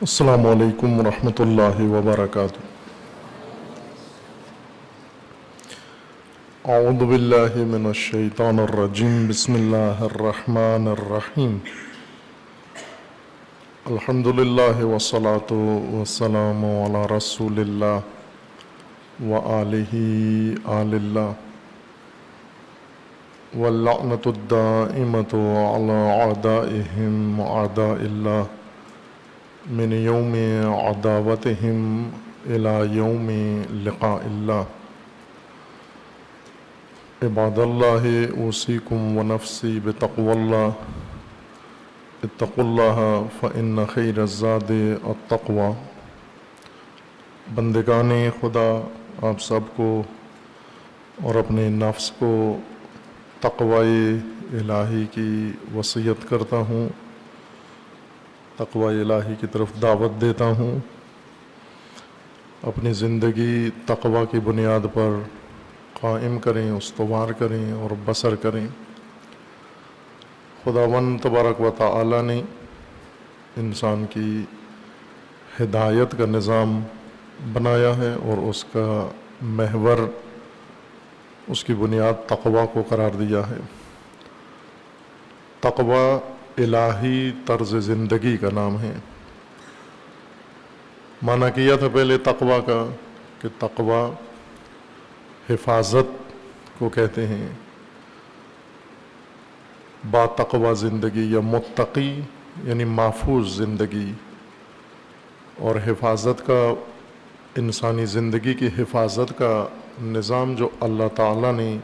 السلام علیکم ورحمۃ اللہ وبرکاتہ۔ اعوذ باللہ من الشیطان الرجیم، بسم اللہ الرحمن الرحیم۔ الحمد للہ والصلاة والسلام علی رسول اللہ وآلہ آل اللہ، واللعنۃ الدائمۃ علی اعدائہم اعداء اللہ من یوم عداوتہم الی یوم لقاء اللہ۔ عباد اللہ، اوصیکم ونفسی بتقوی اللہ، اتقوا اللہ فإن خیر الزاد التقوی۔ بندگان خدا، آپ سب کو اور اپنے نفس کو تقوی الہی کی وصیت کرتا ہوں، تقوی الہی کی طرف دعوت دیتا ہوں۔ اپنی زندگی تقوی کی بنیاد پر قائم کریں، استوار کریں اور بسر کریں۔ خداوند تبارک و تعالی نے انسان کی ہدایت کا نظام بنایا ہے اور اس کا محور، اس کی بنیاد تقوی کو قرار دیا ہے۔ تقوی الہی طرز زندگی کا نام ہے۔ معنی کیا تھا پہلے تقوی کا کہ تقوی حفاظت کو کہتے ہیں، با تقوی زندگی یا متقی یعنی محفوظ زندگی، اور حفاظت کا، انسانی زندگی کی حفاظت کا نظام جو اللہ تعالیٰ نے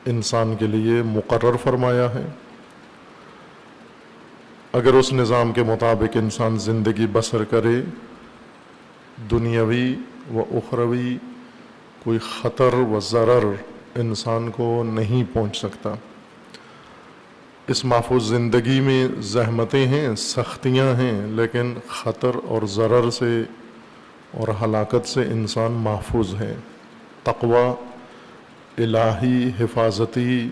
انسان کے لیے مقرر فرمایا ہے، اگر اس نظام کے مطابق انسان زندگی بسر کرے، دنیاوی و اخروی کوئی خطر و ضرر انسان کو نہیں پہنچ سکتا۔ اس محفوظ زندگی میں زحمتیں ہیں، سختیاں ہیں، لیکن خطر اور ضرر سے اور ہلاکت سے انسان محفوظ ہے۔ تقوی الہی حفاظتی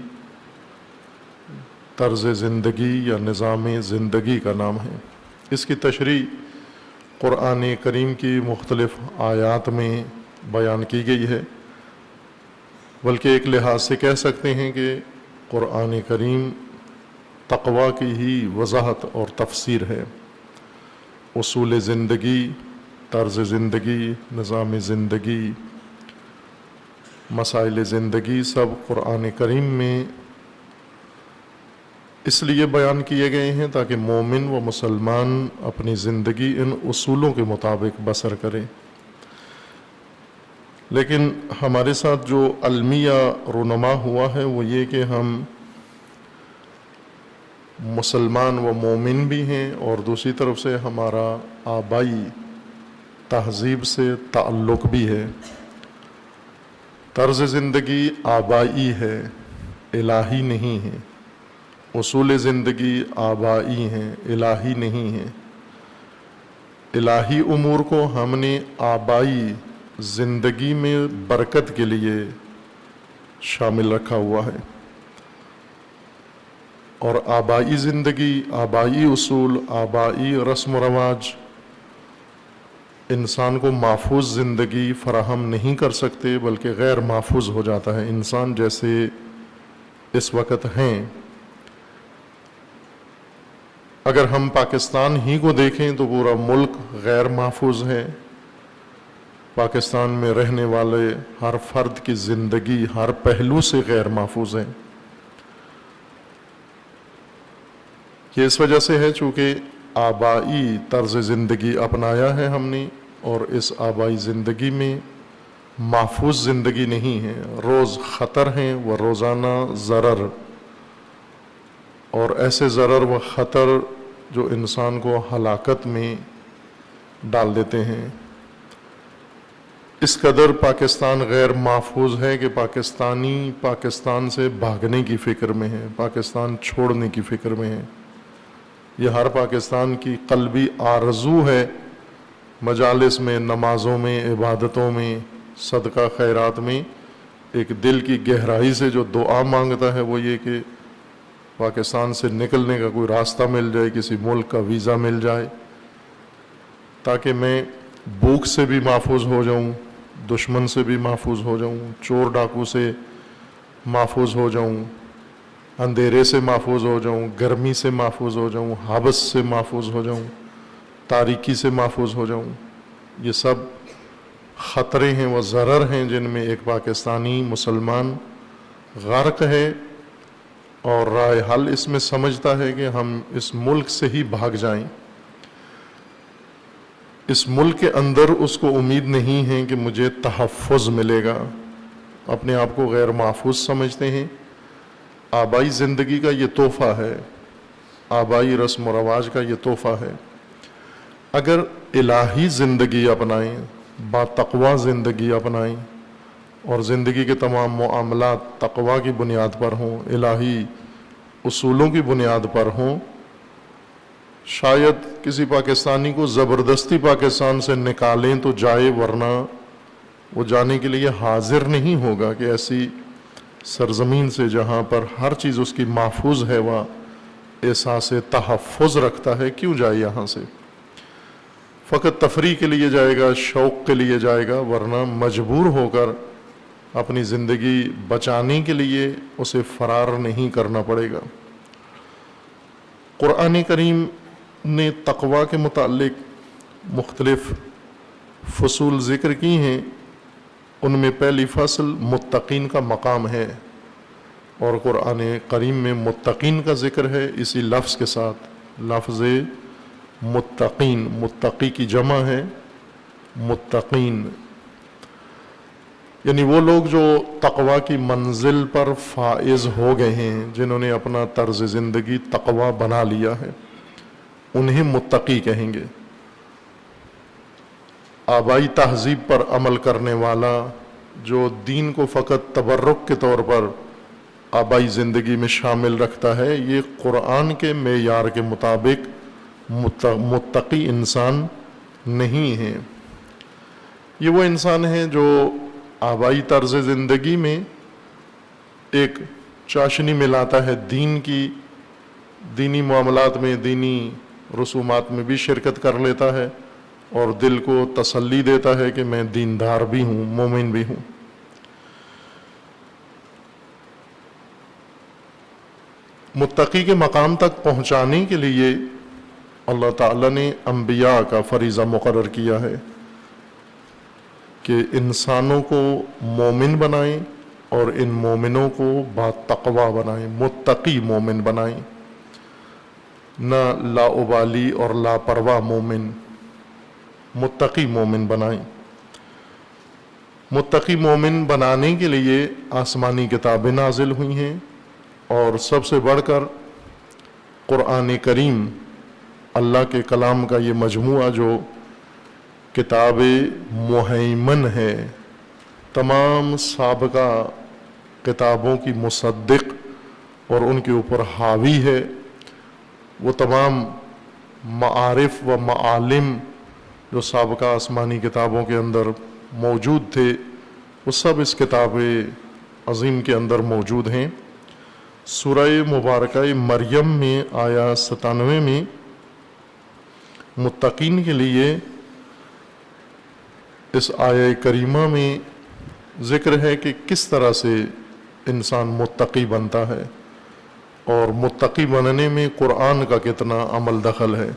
طرز زندگی یا نظام زندگی کا نام ہے۔ اس کی تشریح قرآن کریم کی مختلف آیات میں بیان کی گئی ہے، بلکہ ایک لحاظ سے کہہ سکتے ہیں کہ قرآن کریم تقوی کی ہی وضاحت اور تفسیر ہے۔ اصول زندگی، طرز زندگی، نظام زندگی، مسائل زندگی سب قرآن کریم میں اس لیے بیان کیے گئے ہیں تاکہ مومن و مسلمان اپنی زندگی ان اصولوں کے مطابق بسر کریں۔ لیکن ہمارے ساتھ جو المیہ رونما ہوا ہے وہ یہ کہ ہم مسلمان و مومن بھی ہیں، اور دوسری طرف سے ہمارا آبائی تہذیب سے تعلق بھی ہے۔ طرز زندگی آبائی ہے، الہی نہیں ہے۔ اصول زندگی آبائی ہیں، الہی نہیں ہیں۔ الہی امور کو ہم نے آبائی زندگی میں برکت کے لیے شامل رکھا ہوا ہے، اور آبائی زندگی، آبائی اصول، آبائی رسم و رواج انسان کو محفوظ زندگی فراہم نہیں کر سکتے، بلکہ غیر محفوظ ہو جاتا ہے۔ انسان جیسے اس وقت ہیں، اگر ہم پاکستان ہی کو دیکھیں تو پورا ملک غیر محفوظ ہے۔ پاکستان میں رہنے والے ہر فرد کی زندگی ہر پہلو سے غیر محفوظ ہے۔ یہ اس وجہ سے ہے چونکہ آبائی طرز زندگی اپنایا ہے ہم نے، اور اس آبائی زندگی میں محفوظ زندگی نہیں ہے۔ روز خطر ہیں و روزانہ ضرر، اور ایسے ضرر و خطر جو انسان کو ہلاکت میں ڈال دیتے ہیں۔ اس قدر پاکستان غیر محفوظ ہے کہ پاکستانی پاکستان سے بھاگنے کی فکر میں ہے، پاکستان چھوڑنے کی فکر میں ہے۔ یہ ہر پاکستان کی قلبی آرزو ہے، مجالس میں، نمازوں میں، عبادتوں میں، صدقہ خیرات میں ایک دل کی گہرائی سے جو دعا مانگتا ہے وہ یہ کہ پاکستان سے نکلنے کا کوئی راستہ مل جائے، کسی ملک کا ویزا مل جائے، تاکہ میں بھوک سے بھی محفوظ ہو جاؤں، دشمن سے بھی محفوظ ہو جاؤں، چور ڈاکو سے محفوظ ہو جاؤں، اندھیرے سے محفوظ ہو جاؤں، گرمی سے محفوظ ہو جاؤں، حبس سے محفوظ ہو جاؤں، تاریکی سے محفوظ ہو جاؤں۔ یہ سب خطرے ہیں و ضرر ہیں جن میں ایک پاکستانی مسلمان غرق ہے، اور رائے حل اس میں سمجھتا ہے کہ ہم اس ملک سے ہی بھاگ جائیں۔ اس ملک کے اندر اس کو امید نہیں ہے کہ مجھے تحفظ ملے گا، اپنے آپ کو غیر محفوظ سمجھتے ہیں۔ آبائی زندگی کا یہ تحفہ ہے، آبائی رسم و رواج کا یہ تحفہ ہے۔ اگر الہی زندگی اپنائیں، با تقوی زندگی اپنائیں، اور زندگی کے تمام معاملات تقوی کی بنیاد پر ہوں، الہی اصولوں کی بنیاد پر ہوں، شاید کسی پاکستانی کو زبردستی پاکستان سے نکالیں تو جائے، ورنہ وہ جانے کے لیے حاضر نہیں ہوگا کہ ایسی سرزمین سے جہاں پر ہر چیز اس کی محفوظ ہے، وہ احساس تحفظ رکھتا ہے، کیوں جائے یہاں سے؟ فقط تفریح کے لیے جائے گا، شوق کے لیے جائے گا، ورنہ مجبور ہو کر اپنی زندگی بچانے کے لیے اسے فرار نہیں کرنا پڑے گا۔ قرآن کریم نے تقوی کے متعلق مختلف فصول ذکر کی ہیں، ان میں پہلی فصل متقین کا مقام ہے، اور قرآن کریم میں متقین کا ذکر ہے اسی لفظ کے ساتھ، لفظ متقین، متقی کی جمع ہے متقین، یعنی وہ لوگ جو تقوی کی منزل پر فائز ہو گئے ہیں، جنہوں نے اپنا طرز زندگی تقوی بنا لیا ہے، انہیں متقی کہیں گے۔ آبائی تہذیب پر عمل کرنے والا جو دین کو فقط تبرک کے طور پر آبائی زندگی میں شامل رکھتا ہے، یہ قرآن کے معیار کے مطابق متقی انسان نہیں ہے۔ یہ وہ انسان ہے جو آبائی طرز زندگی میں ایک چاشنی ملاتا ہے دین کی، دینی معاملات میں، دینی رسومات میں بھی شرکت کر لیتا ہے، اور دل کو تسلی دیتا ہے کہ میں دیندار بھی ہوں، مومن بھی ہوں۔ متقی کے مقام تک پہنچانے کے لیے اللہ تعالیٰ نے انبیاء کا فریضہ مقرر کیا ہے کہ انسانوں کو مومن بنائیں اور ان مومنوں کو با تقوی بنائیں، متقی مومن بنائیں، نہ لاابالی اور لاپرواہ مومن، متقی مومن بنائیں۔ متقی مومن بنانے کے لیے آسمانی کتابیں نازل ہوئی ہیں، اور سب سے بڑھ کر قرآن کریم، اللہ کے کلام کا یہ مجموعہ جو کتاب مہیمن ہے، تمام سابقہ کتابوں کی مصدق اور ان کے اوپر حاوی ہے۔ وہ تمام معارف و معالم جو سابقہ آسمانی کتابوں کے اندر موجود تھے، وہ سب اس کتاب عظیم کے اندر موجود ہیں۔ سورہ مبارکہ مریم میں آیا 97 میں متقین کے لیے اس آیہ کریمہ میں ذکر ہے کہ کس طرح سے انسان متقی بنتا ہے، اور متقی بننے میں قرآن کا کتنا عمل دخل ہے۔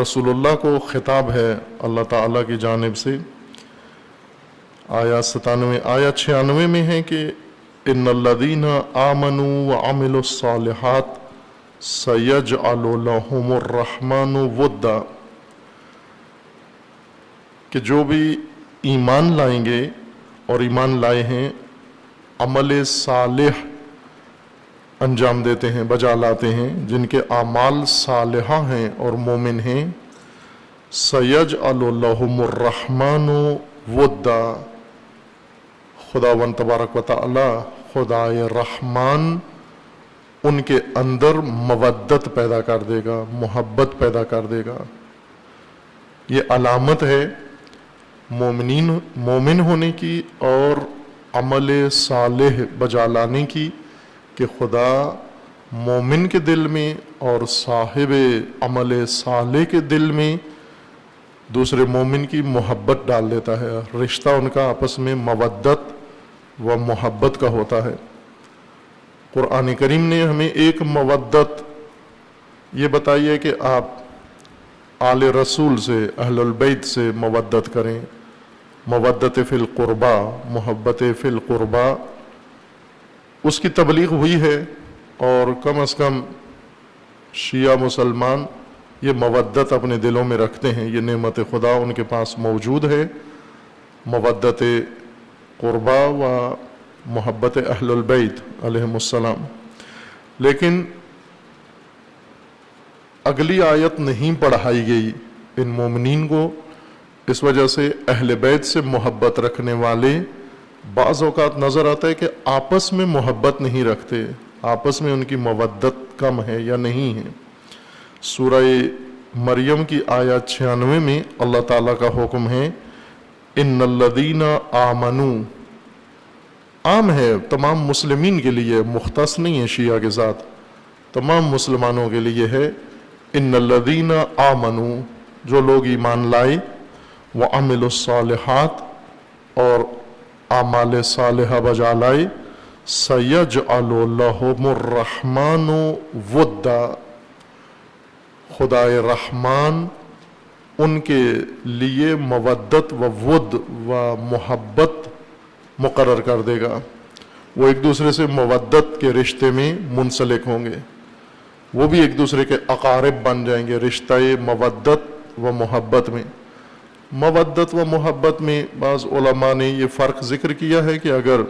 رسول اللہ کو خطاب ہے اللہ تعالیٰ کی جانب سے۔ آیا 97 آیا 96 میں ہے کہ ان الذین آمنوا وعملوا الصالحات سیجعل لهم الرحمن ودا، کہ جو بھی ایمان لائیں گے اور ایمان لائے ہیں، عمل صالح انجام دیتے ہیں، بجا لاتے ہیں، جن کے اعمال صالحہ ہیں اور مومن ہیں، سیجعل لهم الرحمن ودا، خداوند تبارک و تعالی، خدائے رحمان ان کے اندر مودت پیدا کر دے گا، محبت پیدا کر دے گا۔ یہ علامت ہے مومن ہونے کی اور عمل صالح بجا لانے کی، کہ خدا مومن کے دل میں اور صاحب عمل صالح کے دل میں دوسرے مومن کی محبت ڈال دیتا ہے. رشتہ ان کا آپس میں مودت و محبت کا ہوتا ہے. قرآن کریم نے ہمیں ایک مودت یہ بتائی ہے کہ آپ آل رسول سے، اہل البیت سے مودت کریں. مودت فی القربا، محبت فی القربا، اس کی تبلیغ ہوئی ہے، اور کم از کم شیعہ مسلمان یہ مودت اپنے دلوں میں رکھتے ہیں. یہ نعمت خدا ان کے پاس موجود ہے، مودت قربا و محبت اہل البیت علیہم السلام. لیکن اگلی آیت نہیں پڑھائی گئی ان مومنین کو. اس وجہ سے اہل بیت سے محبت رکھنے والے بعض اوقات نظر آتا ہے کہ آپس میں محبت نہیں رکھتے، آپس میں ان کی مودت کم ہے یا نہیں ہے. سورہ مریم کی آیت 96 میں اللہ تعالیٰ کا حکم ہے ان الذین آمنوا، عام ہے تمام مسلمین کے لیے، مختص نہیں ہے شیعہ کے ساتھ، تمام مسلمانوں کے لیے ہے. ان الذین آمنوا، جو لوگ ایمان لائے، وعملوا الصالحات، اور اعمال صالحہ بجا لائے، سیجعل لہم الرحمن ودا، خدائے رحمان ان کے لیے مودت و ود و محبت مقرر کر دے گا. وہ ایک دوسرے سے مودت کے رشتے میں منسلک ہوں گے، وہ بھی ایک دوسرے کے اقارب بن جائیں گے رشتہ مودت و محبت میں. مودت و محبت میں بعض علماء نے یہ فرق ذکر کیا ہے کہ اگر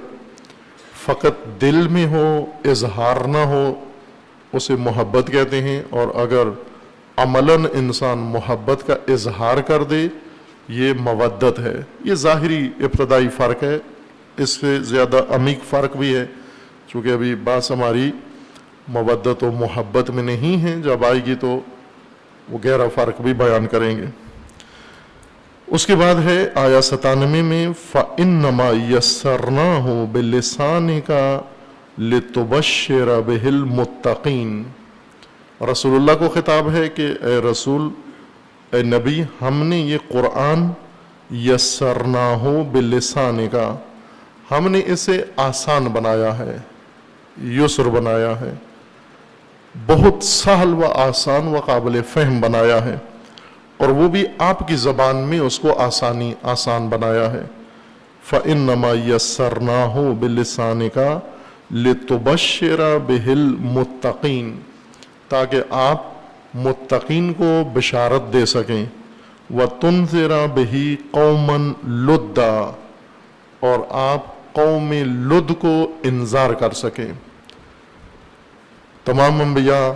فقط دل میں ہو، اظہار نہ ہو، اسے محبت کہتے ہیں، اور اگر عملاً انسان محبت کا اظہار کر دے یہ مودت ہے. یہ ظاہری ابتدائی فرق ہے، اس سے زیادہ عمیق فرق بھی ہے، چونکہ ابھی بات ہماری مودت و محبت میں نہیں ہے، جب آئے گی تو وہ گہرا فرق بھی بیان کریں گے. اس کے بعد ہے آیا 97 میں فَإِنَّمَا يَسَّرْنَاهُ بِلِسَانِكَ لِتُبَشِّرَ بِهِ الْمُتَّقِينَ. رسول اللہ کو خطاب ہے کہ اے رسول، اے نبی، ہم نے یہ قرآن یسرناہ بلسانک، ہم نے اسے آسان بنایا ہے، یسر بنایا ہے، بہت سہل و آسان و قابل فہم بنایا ہے، اور وہ بھی آپ کی زبان میں اس کو آسان بنایا ہے. فَإِنَّمَا يَسَّرْنَاهُ بِلِسَانِكَ لِتُبَشِّرَ بِهِ الْمُتَّقِينَ، تاکہ آپ متقین کو بشارت دے سکیں. وَتُنذِرَ بِهِ قَوْمًا لُدًّا، اور آپ قوم لد کو انذار کر سکیں. تمام انبیاء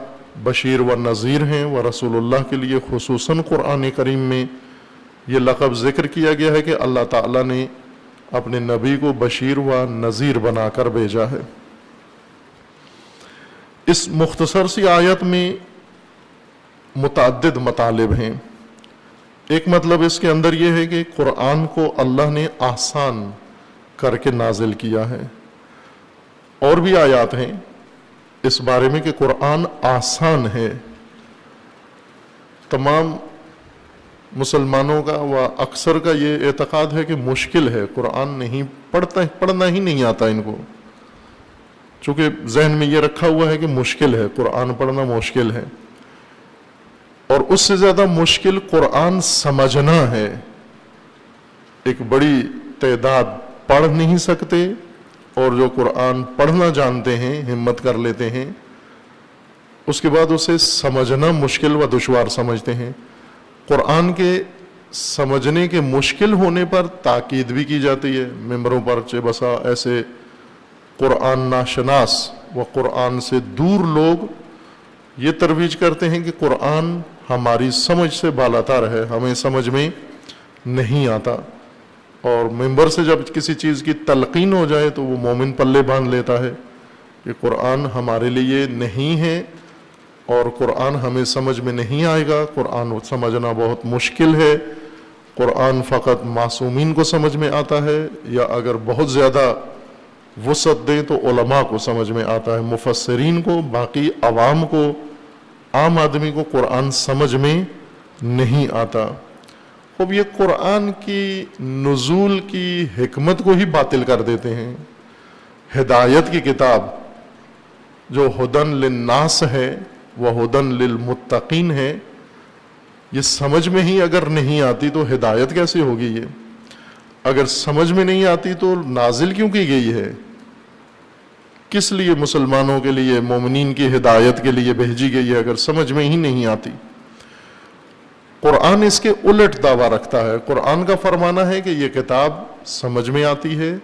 بشیر و نذیر ہیں، و رسول اللہ کے لیے خصوصاً قرآن کریم میں یہ لقب ذکر کیا گیا ہے کہ اللہ تعالیٰ نے اپنے نبی کو بشیر و نذیر بنا کر بھیجا ہے. اس مختصر سی آیت میں متعدد مطالب ہیں. ایک مطلب اس کے اندر یہ ہے کہ قرآن کو اللہ نے آسان کر کے نازل کیا ہے. اور بھی آیات ہیں اس بارے میں کہ قرآن آسان ہے. تمام مسلمانوں کا و اکثر کا یہ اعتقاد ہے کہ مشکل ہے، قرآن نہیں پڑھنا ہی نہیں آتا ان کو، چونکہ ذہن میں یہ رکھا ہوا ہے کہ مشکل ہے، قرآن پڑھنا مشکل ہے. اور اس سے زیادہ مشکل قرآن سمجھنا ہے. ایک بڑی تعداد پڑھ نہیں سکتے، اور جو قرآن پڑھنا جانتے ہیں، ہمت کر لیتے ہیں، اس کے بعد اسے سمجھنا مشکل و دشوار سمجھتے ہیں. قرآن کے سمجھنے کے مشکل ہونے پر تاکید بھی کی جاتی ہے. ممبروں پر چہ بسا ایسے قرآن ناشناس و قرآن سے دور لوگ یہ ترویج کرتے ہیں کہ قرآن ہماری سمجھ سے بالاتر ہے، ہمیں سمجھ میں نہیں آتا. اور ممبر سے جب کسی چیز کی تلقین ہو جائے تو وہ مومن پلے باندھ لیتا ہے کہ قرآن ہمارے لیے نہیں ہے، اور قرآن ہمیں سمجھ میں نہیں آئے گا، قرآن سمجھنا بہت مشکل ہے، قرآن فقط معصومین کو سمجھ میں آتا ہے، یا اگر بہت زیادہ وسعت دیں تو علماء کو سمجھ میں آتا ہے، مفسرین کو، باقی عوام کو، عام آدمی کو قرآن سمجھ میں نہیں آتا. اب یہ قرآن کی نزول کی حکمت کو ہی باطل کر دیتے ہیں۔ ہدایت کی کتاب جو ہدن للناس ہے وہ ہدن للمتقین ہے، یہ سمجھ میں ہی اگر نہیں آتی تو ہدایت کیسے ہوگی؟ یہ اگر سمجھ میں نہیں آتی تو نازل کیوں کی گئی ہے؟ کس لیے مسلمانوں کے لیے، مومنین کی ہدایت کے لیے بھیجی گئی ہے اگر سمجھ میں ہی نہیں آتی؟ قرآن اس کے الٹ دعویٰ رکھتا ہے۔ قرآن کا فرمانا ہے کہ یہ کتاب سمجھ میں آتی ہے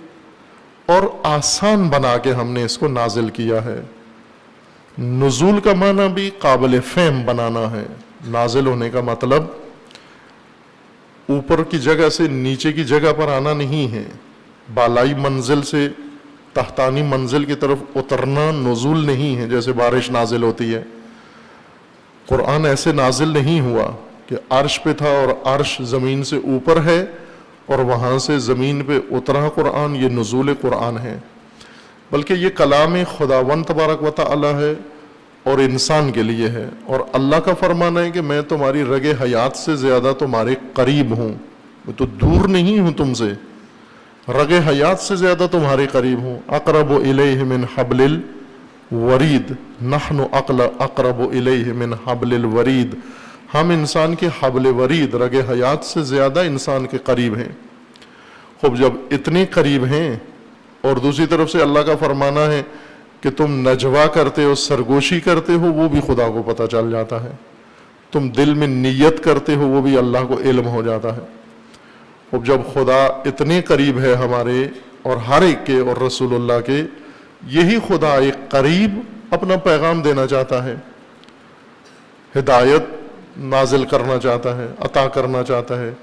اور آسان بنا کے ہم نے اس کو نازل کیا ہے۔ نزول کا معنی بھی قابل فہم بنانا ہے۔ نازل ہونے کا مطلب اوپر کی جگہ سے نیچے کی جگہ پر آنا نہیں ہے، بالائی منزل سے تحتانی منزل کی طرف اترنا نزول نہیں ہے، جیسے بارش نازل ہوتی ہے۔ قرآن ایسے نازل نہیں ہوا کہ عرش پہ تھا اور عرش زمین سے اوپر ہے اور وہاں سے زمین پہ اترا قرآن، یہ نزول قرآن ہے، بلکہ یہ کلام خداوند تبارک و تعالی ہے اور انسان کے لیے ہے۔ اور اللہ کا فرمانا ہے کہ میں تمہاری رگ حیات سے زیادہ تمہارے قریب ہوں، میں تو دور نہیں ہوں تم سے، رگ حیات سے زیادہ تمہارے قریب ہوں۔ اقرب الیہ من حبل الورید، نحن اقرب الیہ من حبل الورید، ہم انسان کے حبل ورید، رگ حیات سے زیادہ انسان کے قریب ہیں۔ خوب جب اتنے قریب ہیں اور دوسری طرف سے اللہ کا فرمانا ہے کہ تم نجوا کرتے ہو، سرگوشی کرتے ہو، وہ بھی خدا کو پتہ چل جاتا ہے، تم دل میں نیت کرتے ہو وہ بھی اللہ کو علم ہو جاتا ہے۔ اب جب خدا اتنے قریب ہے ہمارے اور ہر ایک کے اور رسول اللہ کے، یہی خدا ایک قریب اپنا پیغام دینا چاہتا ہے، ہدایت نازل کرنا چاہتا ہے، عطا کرنا چاہتا ہے،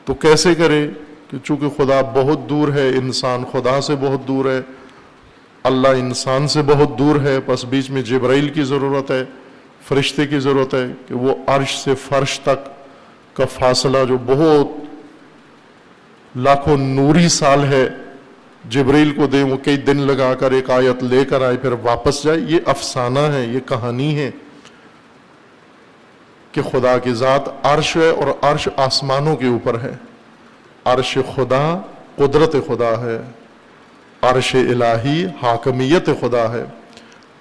تو کیسے کرے؟ کہ چونکہ خدا بہت دور ہے، انسان خدا سے بہت دور ہے، اللہ انسان سے بہت دور ہے، پس بیچ میں جبرائیل کی ضرورت ہے، فرشتے کی ضرورت ہے کہ وہ عرش سے فرش تک کا فاصلہ جو بہت لاکھوں نوری سال ہے، جبرائیل کو دیں، وہ کئی دن لگا کر ایک آیت لے کر آئے پھر واپس جائے۔ یہ افسانہ ہے، یہ کہانی ہے کہ خدا کی ذات عرش ہے اور عرش آسمانوں کے اوپر ہے۔ عرش خدا قدرت خدا ہے، عرش الہی حاکمیت خدا ہے،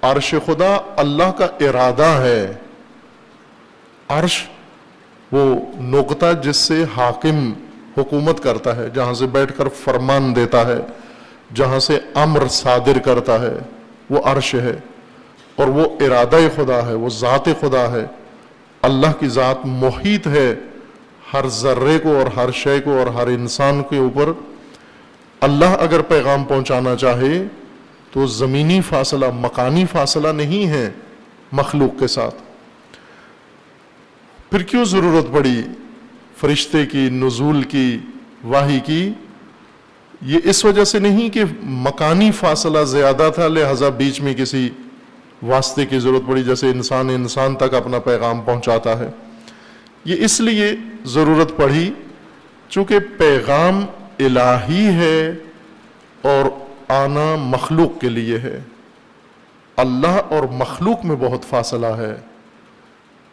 عرش خدا اللہ کا ارادہ ہے۔ عرش وہ نقطہ جس سے حاکم حکومت کرتا ہے، جہاں سے بیٹھ کر فرمان دیتا ہے، جہاں سے امر صادر کرتا ہے، وہ عرش ہے، اور وہ ارادہ خدا ہے، وہ ذات خدا ہے۔ اللہ کی ذات محیط ہے ہر ذرے کو اور ہر شے کو اور ہر انسان کے اوپر۔ اللہ اگر پیغام پہنچانا چاہے تو زمینی فاصلہ، مکانی فاصلہ نہیں ہے مخلوق کے ساتھ۔ پھر کیوں ضرورت پڑی فرشتے کی، نزول کی، وحی کی؟ یہ اس وجہ سے نہیں کہ مکانی فاصلہ زیادہ تھا لہذا بیچ میں کسی واسطے کی ضرورت پڑی، جیسے انسان تک اپنا پیغام پہنچاتا ہے۔ یہ اس لیے ضرورت پڑی چونکہ پیغام الہی ہے اور آنا مخلوق کے لیے ہے۔ اللہ اور مخلوق میں بہت فاصلہ ہے،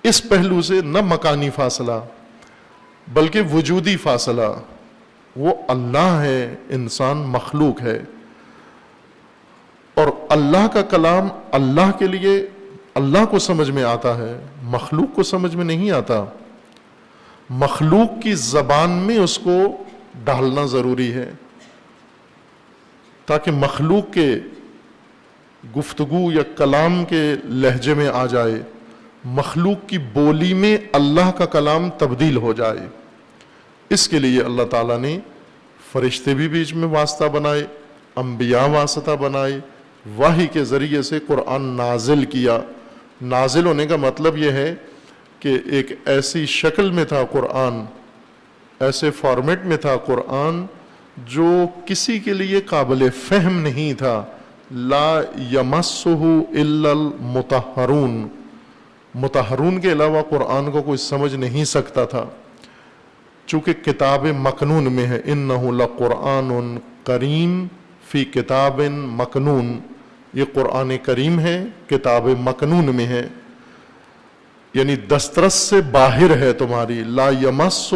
اس پہلو سے نہ مکانی فاصلہ بلکہ وجودی فاصلہ۔ وہ اللہ ہے، انسان مخلوق ہے، اور اللہ کا کلام اللہ کے لیے اللہ کو سمجھ میں آتا ہے، مخلوق کو سمجھ میں نہیں آتا۔ مخلوق کی زبان میں اس کو ڈالنا ضروری ہے تاکہ مخلوق کے گفتگو یا کلام کے لہجے میں آ جائے، مخلوق کی بولی میں اللہ کا کلام تبدیل ہو جائے۔ اس کے لیے اللہ تعالیٰ نے فرشتے بھی بیچ میں واسطہ بنائے، انبیاء واسطہ بنائے، وحی کے ذریعے سے قرآن نازل کیا۔ نازل ہونے کا مطلب یہ ہے کہ ایک ایسی شکل میں تھا قرآن، ایسے فارمیٹ میں تھا قرآن جو کسی کے لیے قابل فہم نہیں تھا۔ لا یمسہ الا المطہرون، مطہرون کے علاوہ قرآن کو کوئی سمجھ نہیں سکتا تھا، چونکہ کتاب مکنون میں ہے۔ انہ لقرآن کریم فی کتاب مکنون، یہ قرآن کریم ہے، کتاب مکنون میں ہے، یعنی دسترس سے باہر ہے تمہاری۔ لا یمسہ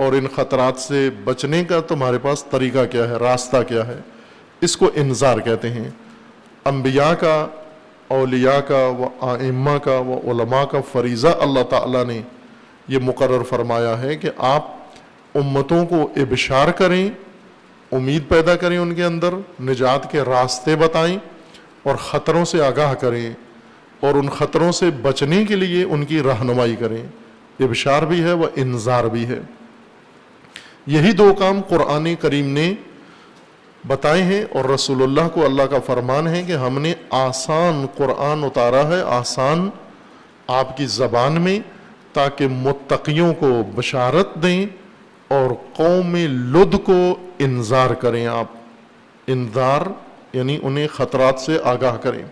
اور ان خطرات سے بچنے کا تمہارے پاس طریقہ کیا ہے، راستہ کیا ہے، اس کو انذار کہتے ہیں۔ انبیاء کا، اولیاء کا، و ائمہ کا، و علماء کا فریضہ اللہ تعالیٰ نے یہ مقرر فرمایا ہے کہ آپ امتوں کو ابشار کریں، امید پیدا کریں ان کے اندر، نجات کے راستے بتائیں اور خطروں سے آگاہ کریں، اور ان خطروں سے بچنے کے لیے ان کی رہنمائی کریں۔ ابشار بھی ہے و انذار بھی ہے۔ یہی دو کام قرآن کریم نے بتائے ہیں، اور رسول اللہ کو اللہ کا فرمان ہے کہ ہم نے آسان قرآن اتارا ہے، آسان آپ کی زبان میں، تاکہ متقیوں کو بشارت دیں اور قوم لد کو انذار کریں۔ آپ انذار یعنی انہیں خطرات سے آگاہ کریں۔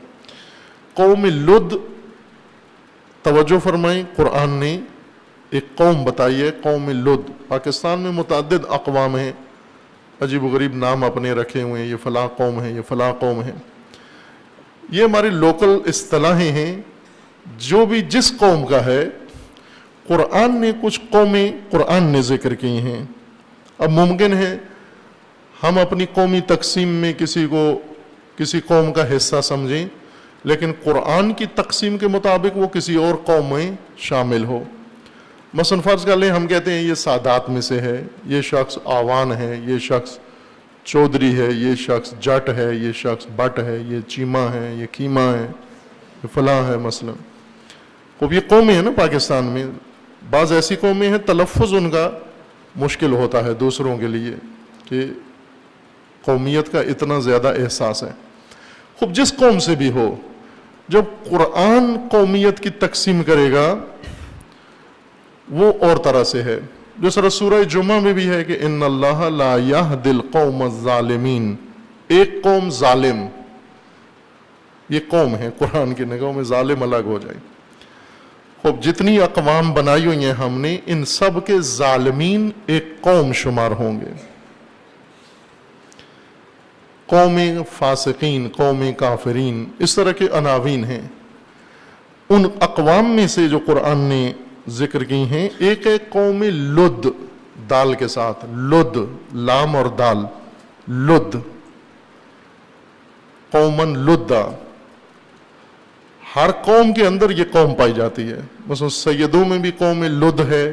قوم لد، توجہ فرمائیں، قرآن نے ایک قوم بتائی ہے، قوم لد۔ پاکستان میں متعدد اقوام ہیں، عجیب و غریب نام اپنے رکھے ہوئے ہیں، یہ فلاں قوم ہے، یہ فلاں قوم ہے۔ یہ ہماری لوکل اصطلاحیں ہیں، جو بھی جس قوم کا ہے۔ قرآن نے کچھ قومیں قرآن نے ذکر کی ہیں۔ اب ممکن ہے ہم اپنی قومی تقسیم میں کسی کو کسی قوم کا حصہ سمجھیں، لیکن قرآن کی تقسیم کے مطابق وہ کسی اور قوم میں شامل ہو۔ مثلا فرض کر لیں، ہم کہتے ہیں یہ سادات میں سے ہے، یہ شخص آوان ہے، یہ شخص چودھری ہے، یہ شخص جٹ ہے، یہ شخص بٹ ہے، یہ چیمہ ہے، یہ کیمہ ہے، یہ فلاں ہے مثلا۔ خوب یہ قومیں ہیں نا پاکستان میں، بعض ایسی قومیں ہیں تلفظ ان کا مشکل ہوتا ہے دوسروں کے لیے، کہ قومیت کا اتنا زیادہ احساس ہے۔ خوب جس قوم سے بھی ہو، جب قرآن قومیت کی تقسیم کرے گا وہ اور طرح سے ہے۔ جس طرح سورہ جمعہ میں بھی ہے کہ ان اللہ لا یہدی القوم الظالمین، ایک قوم ظالم، یہ قوم ہے قرآن کی نگاہوں میں، ظالم الگ ہو جائے۔ خوب جتنی اقوام بنائی ہوئی ہیں ہم نے، ان سب کے ظالمین ایک قوم شمار ہوں گے۔ قوم فاسقین، قوم کافرین، اس طرح کے عناوین ہیں۔ ان اقوام میں سے جو قرآن نے ذکر کی ہیں، ایک ہے قوم لد، دال کے ساتھ، لد، لام اور دال، لد، قومن لدہ۔ ہر قوم کے اندر یہ قوم پائی جاتی ہے۔ مثلا سیدوں میں بھی قوم لد ہے،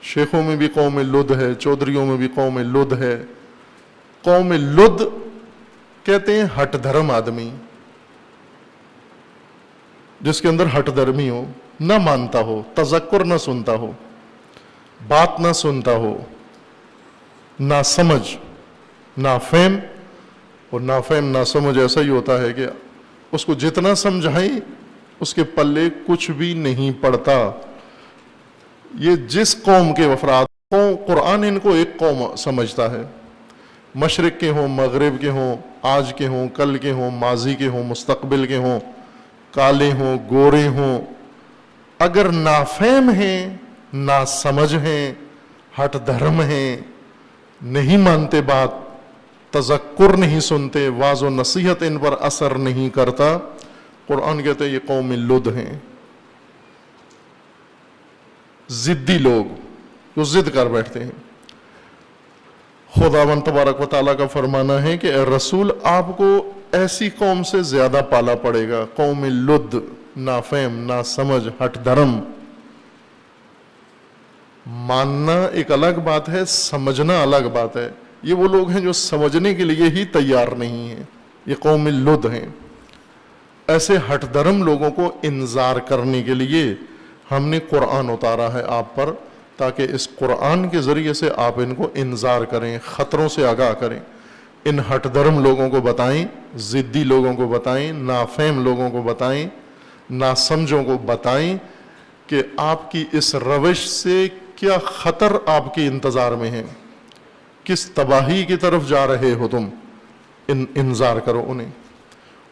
شیخوں میں بھی قوم لد ہے، چودھریوں میں بھی قوم لد ہے۔ قوم لد کہتے ہیں ہٹ دھرم آدمی، جس کے اندر ہٹ دھرمی ہو، نہ مانتا ہو، تذکر نہ سنتا ہو، بات نہ سنتا ہو، نہ سمجھ، نہ فہم۔ اور نہ فہم نہ سمجھ ایسا ہی ہوتا ہے کہ اس کو جتنا سمجھائیں اس کے پلے کچھ بھی نہیں پڑتا۔ یہ جس قوم کے افراد، قرآن ان کو ایک قوم سمجھتا ہے، مشرق کے ہوں، مغرب کے ہوں، آج کے ہوں، کل کے ہوں، ماضی کے ہوں، مستقبل کے ہوں، کالے ہوں، گورے ہوں، اگر نافہم ہیں، نا سمجھ ہیں، ہٹ دھرم ہیں، نہیں مانتے بات، تذکر نہیں سنتے، واعظ و نصیحت ان پر اثر نہیں کرتا، قرآن کہتے ہیں یہ قوم لد ہیں۔ ضدی لوگ جو ضد کر بیٹھتے ہیں۔ خداوند تبارک و تعالیٰ کا فرمانا ہے کہ اے رسول، آپ کو ایسی قوم سے زیادہ پالا پڑے گا، قوم لد، نافہم، نا سمجھ، ہٹ دھرم۔ ماننا ایک الگ بات ہے، سمجھنا الگ بات ہے۔ یہ وہ لوگ ہیں جو سمجھنے کے لیے ہی تیار نہیں ہیں، یہ قوم لد ہیں۔ ایسے ہٹ دھرم لوگوں کو انذار کرنے کے لیے ہم نے قرآن اتارا ہے آپ پر، تاکہ اس قرآن کے ذریعے سے آپ ان کو انذار کریں، خطروں سے آگاہ کریں۔ ان ہٹ دھرم لوگوں کو بتائیں، ضدی لوگوں کو بتائیں، نافہم لوگوں کو بتائیں، ناسمجھوں کو بتائیں کہ آپ کی اس روش سے کیا خطر آپ کے انتظار میں ہے، کس تباہی کی طرف جا رہے ہو تم، انذار کرو انہیں۔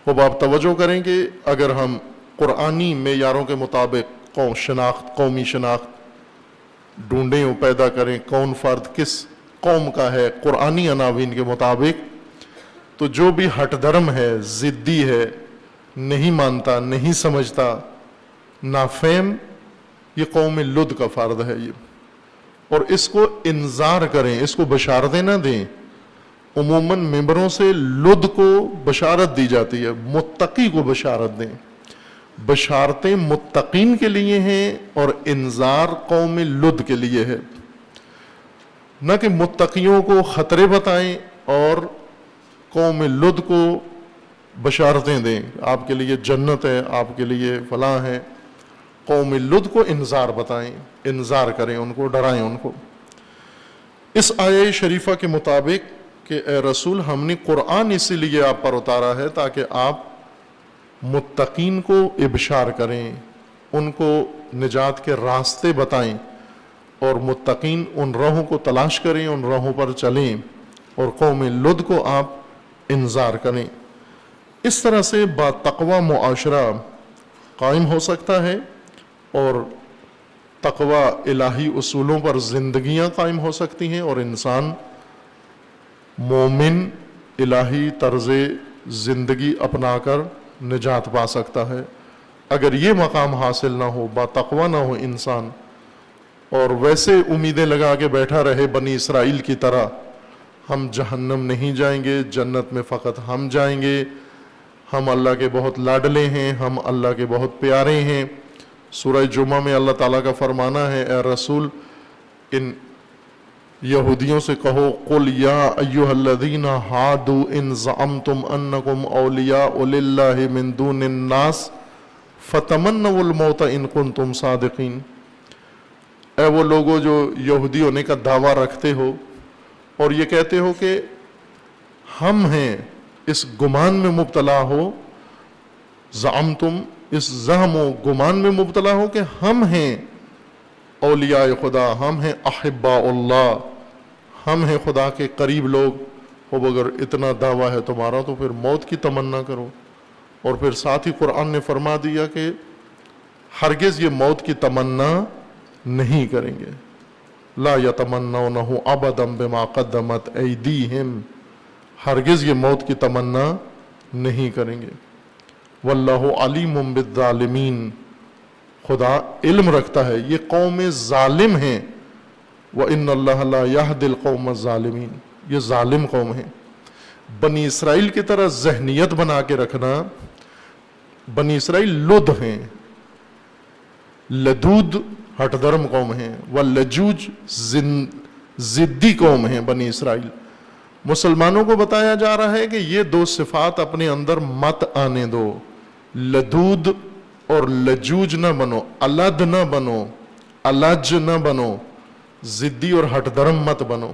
اب آپ توجہ کریں کہ اگر ہم قرآنی معیاروں کے مطابق قومی شناخت ڈھونڈیں اور پیدا کریں، کون فرد کس قوم کا ہے قرآنی عناوین کے مطابق، تو جو بھی ہٹ دھرم ہے، ضدی ہے، نہیں مانتا، نہیں سمجھتا، نافہم، یہ قوم لد کا فرد ہے۔ یہ اور اس کو انذار کریں، اس کو بشارتیں نہ دیں۔ عموماً ممبروں سے لد کو بشارت دی جاتی ہے، متقی کو بشارت دیں۔ بشارتیں متقین کے لیے ہیں اور انذار قوم لد کے لیے ہے، نہ کہ متقیوں کو خطرے بتائیں اور قوم لد کو بشارتیں دیں، آپ کے لیے جنت ہے، آپ کے لیے فلاں ہے۔ قوم لد کو انذار بتائیں، انذار کریں، ان کو ڈرائیں ان کو۔ اس آیہ شریفہ کے مطابق کہ اے رسول ہم نے قرآن اسی لیے آپ پر اتارا ہے تاکہ آپ متقین کو ابشار کریں، ان کو نجات کے راستے بتائیں، اور متقین ان راہوں کو تلاش کریں، ان راہوں پر چلیں، اور قوم لد کو آپ انذار کریں۔ اس طرح سے با تقوی معاشرہ قائم ہو سکتا ہے اور تقوی الہی اصولوں پر زندگیاں قائم ہو سکتی ہیں، اور انسان مومن الہی طرز زندگی اپنا کر نجات پا سکتا ہے۔ اگر یہ مقام حاصل نہ ہو، با تقوی نہ ہو انسان، اور ویسے امیدیں لگا کے بیٹھا رہے بنی اسرائیل کی طرح، ہم جہنم نہیں جائیں گے، جنت میں فقط ہم جائیں گے، ہم اللہ کے بہت لاڈلے ہیں، ہم اللہ کے بہت پیارے ہیں۔ سورہ جمعہ میں اللہ تعالیٰ کا فرمانا ہے، اے رسول ان یہودیوں سے کہو، قل یا ایہا الذین ہادوا ان زعمتم انکم اولیاء للہ من دون الناس فتمنوا الموت ان کنتم صادقین۔ اے وہ لوگوں جو یہودی ہونے کا دعویٰ رکھتے ہو اور یہ کہتے ہو کہ ہم ہیں، اس گمان میں مبتلا ہو، زعمتم اس زعم و گمان میں مبتلا ہو کہ ہم ہیں اولیاء خدا، ہم ہیں احباء اللہ، ہم ہیں خدا کے قریب لوگ، اب اگر اتنا دعویٰ ہے تمہارا تو پھر موت کی تمنا کرو۔ اور پھر ساتھ ہی قرآن نے فرما دیا کہ ہرگز یہ موت کی تمنا نہیں کریں گے، لا یتمنونہ ابدا بما قدمت ایدیہم، ہرگز یہ موت کی تمنا نہیں کریں گے۔ واللہ علیم بالظالمین، خدا علم رکھتا ہے یہ قوم ظالم ہیں، وَإِنَّ اللَّهَ لَا يَهْدِي الْقَوْمَ الظَّالِمِينَ، یہ ظالم قوم ہیں۔ بنی اسرائیل کی طرح ذہنیت بنا کے رکھنا، بنی اسرائیل لد ہیں، لدود ہٹ درم قوم ہیں، واللجوج ضدی قوم ہیں بنی اسرائیل۔ مسلمانوں کو بتایا جا رہا ہے کہ یہ دو صفات اپنے اندر مت آنے دو، لدود اور لجوج نہ بنو، الد نہ بنو، الج نہ بنو، ضدی اور ہٹ درم مت بنو۔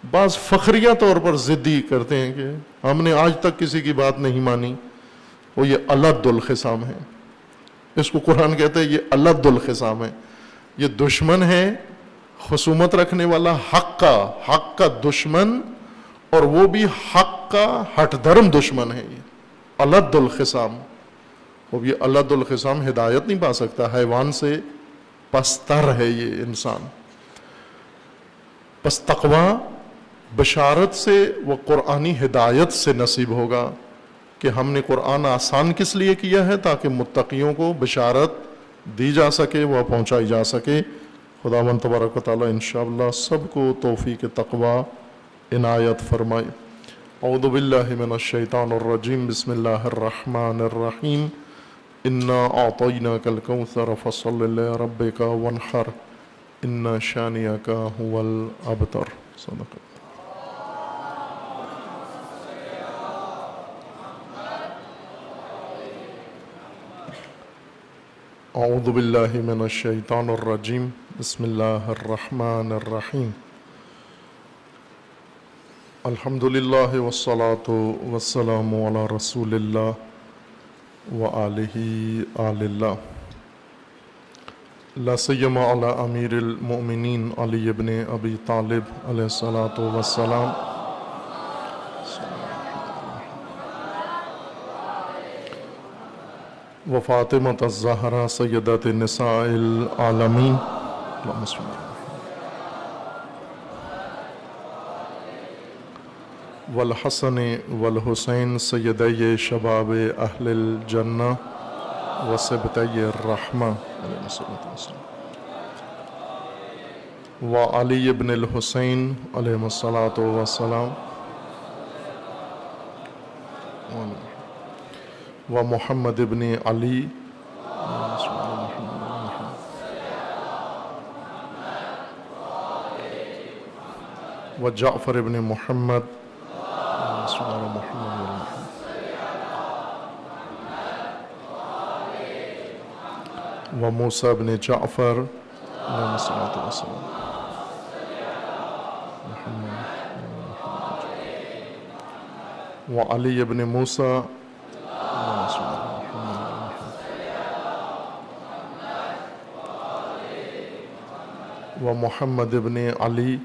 بعض فخریہ طور پر ضدی کرتے ہیں کہ ہم نے آج تک کسی کی بات نہیں مانی، وہ یہ الد الخصام ہے، اس کو قرآن کہتا ہے یہ الد الخصام ہے، یہ دشمن ہے، خصومت رکھنے والا، حق کا دشمن، اور وہ بھی حق کا ہٹ دھرم دشمن ہے، یہ الد الخصام۔ اب یہ الد الخصام ہدایت نہیں پا سکتا، حیوان سے پستر ہے یہ انسان۔ پس تقوی بشارت سے و قرآنی ہدایت سے نصیب ہوگا کہ ہم نے قرآن آسان کس لیے کیا ہے تاکہ متقیوں کو بشارت دی جا سکے، وہ پہنچائی جا سکے۔ خداوند تبارک و تعالیٰ انشاءاللہ سب کو توفیق تقوی عنایت فرمائے۔ اعوذ باللہ من الشیطان الرجیم، بسم اللہ الرحمن الرحیم۔ انا اعطیناک الکوثر فصل لربک وانحر ان شانئک هو الابتر۔ صدق۔ اعوذ باللہ من الشیطان الرجیم، بسم اللہ الرحمن الرحیم۔ الحمدللہ والصلاة والسلام علی رسول اللہ وآلہ آل اللہ، لا سیما علی امیر المؤمنین علی ابن ابی طالب علیہ الصلاة والسلام، وفاطمۃ الزہرا سیدۃ نساء العالمین، اللہم صل علی والحسن والحسین سیدی شباب اہل الجنہ وسبطی الرحمہ علیہ الصلوۃ والسلام۔ وعلی ابن الحسین علیہ الصلاۃ والسلام ومحمد ابن علی وجعفر ابن محمد وموسى ابن جعفر عليه الصلاة والسلام وعلي ابن موسى ومحمد ابن علي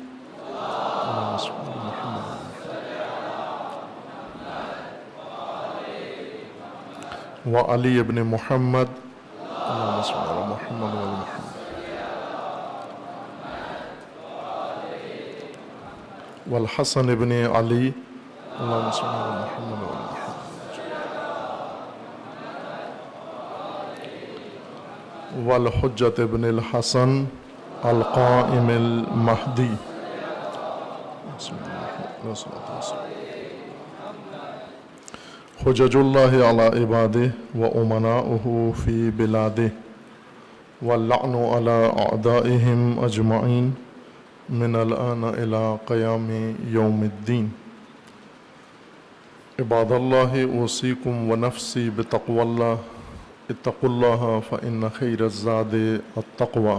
وعلي ابن محمد والحسن ابن علي اللهم صل على محمد والحجة ابن الحسن القائم المهدي حجج الله على عباده وأمناؤه في بلاده واللعن على أعدائهم أجمعين من الآن إلى قيام يوم الدين. عباد الله أوصيكم ونفسي بتقوى الله اتقوا الله فإن خير الزاد التقوى.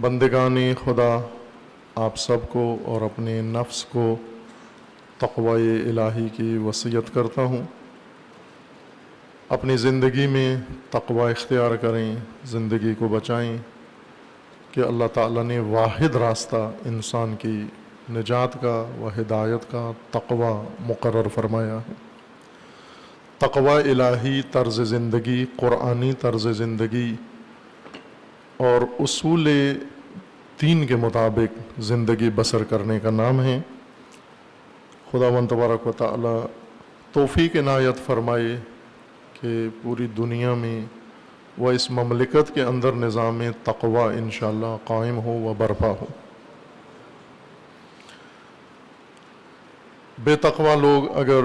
بندگان خدا، آپ سب کو اور اپنے نفس کو تقوی الہی کی وصیت کرتا ہوں. اپنی زندگی میں تقوی اختیار کریں، زندگی کو بچائیں، کہ اللہ تعالیٰ نے واحد راستہ انسان کی نجات کا و ہدایت کا تقوی مقرر فرمایا ہے. تقوی الہی طرز زندگی، قرآنی طرز زندگی اور اصول دین کے مطابق زندگی بسر کرنے کا نام ہے. خداوند تبارک و تعالی توفیق عنایت فرمائے کہ پوری دنیا میں وہ اس مملکت کے اندر نظام تقوی انشاءاللہ قائم ہو و برپا ہو. بے تقوی لوگ اگر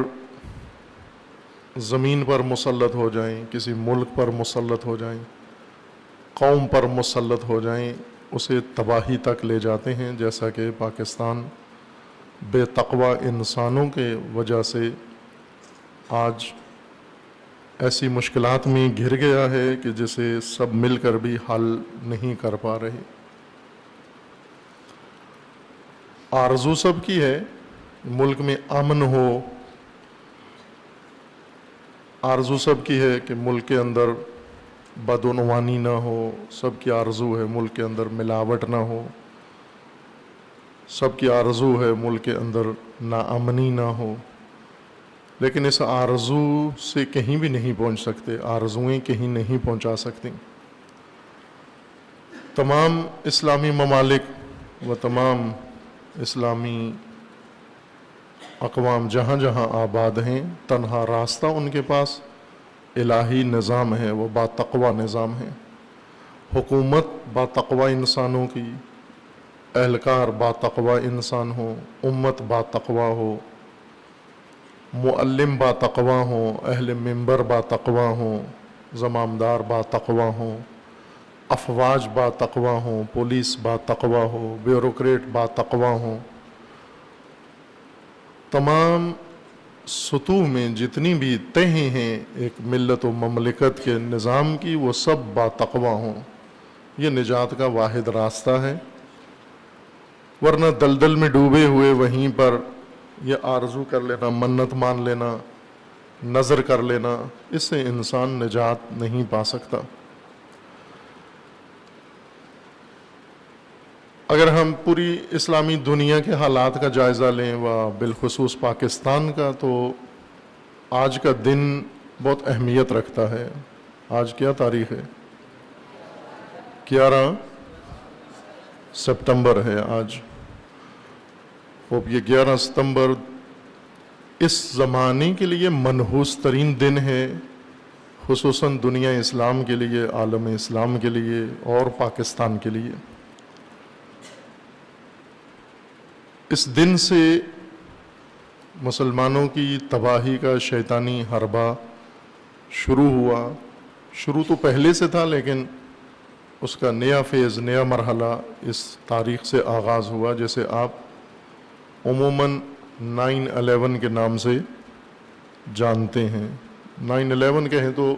زمین پر مسلط ہو جائیں، کسی ملک پر مسلط ہو جائیں، قوم پر مسلط ہو جائیں، اسے تباہی تک لے جاتے ہیں، جیسا کہ پاکستان بے تقوی انسانوں کے وجہ سے آج ایسی مشکلات میں گھر گیا ہے کہ جسے سب مل کر بھی حل نہیں کر پا رہے. آرزو سب کی ہے ملک میں امن ہو، آرزو سب کی ہے کہ ملک کے اندر بدعنوانی نہ ہو، سب کی آرزو ہے ملک کے اندر ملاوٹ نہ ہو، سب کی آرزو ہے ملک کے اندر ناامنی نہ ہو. لیکن اس آرزو سے کہیں بھی نہیں پہنچ سکتے، آرزویں کہیں نہیں پہنچا سکتی. تمام اسلامی ممالک و تمام اسلامی اقوام جہاں جہاں آباد ہیں، تنہا راستہ ان کے پاس الہی نظام ہے، وہ با تقوی نظام ہے. حکومت با تقوی انسانوں کی، اہلکار با تقوی انسان ہو، امت با تقوی ہو، معلم با تقوی ہوں، اہل منبر با تقوی ہوں، زمامدار با تقوی ہوں، افواج با تقوی ہوں، پولیس با تقوی ہو، بیوروکریٹ با تقوی ہوں. تمام سطوح میں جتنی بھی تہیں ہیں ایک ملت و مملکت کے نظام کی، وہ سب با تقوی ہوں. یہ نجات کا واحد راستہ ہے. ورنہ دلدل میں ڈوبے ہوئے وہیں پر یہ آرزو کر لینا، منت مان لینا، نظر کر لینا، اس سے انسان نجات نہیں پا سکتا. اگر ہم پوری اسلامی دنیا کے حالات کا جائزہ لیں و بالخصوص پاکستان کا، تو آج کا دن بہت اہمیت رکھتا ہے. آج کیا تاریخ ہے؟ 11 سپتمبر ہے آج. یہ 11 ستمبر اس زمانے کے لیے منحوس ترین دن ہے، خصوصاً دنیا اسلام کے لیے، عالم اسلام کے لیے اور پاکستان کے لیے. اس دن سے مسلمانوں کی تباہی کا شیطانی حربہ شروع ہوا. شروع تو پہلے سے تھا لیکن اس کا نیا فیز، نیا مرحلہ اس تاریخ سے آغاز ہوا، جیسے آپ عموماً 9/11 کے نام سے جانتے ہیں. 9/11 کہیں تو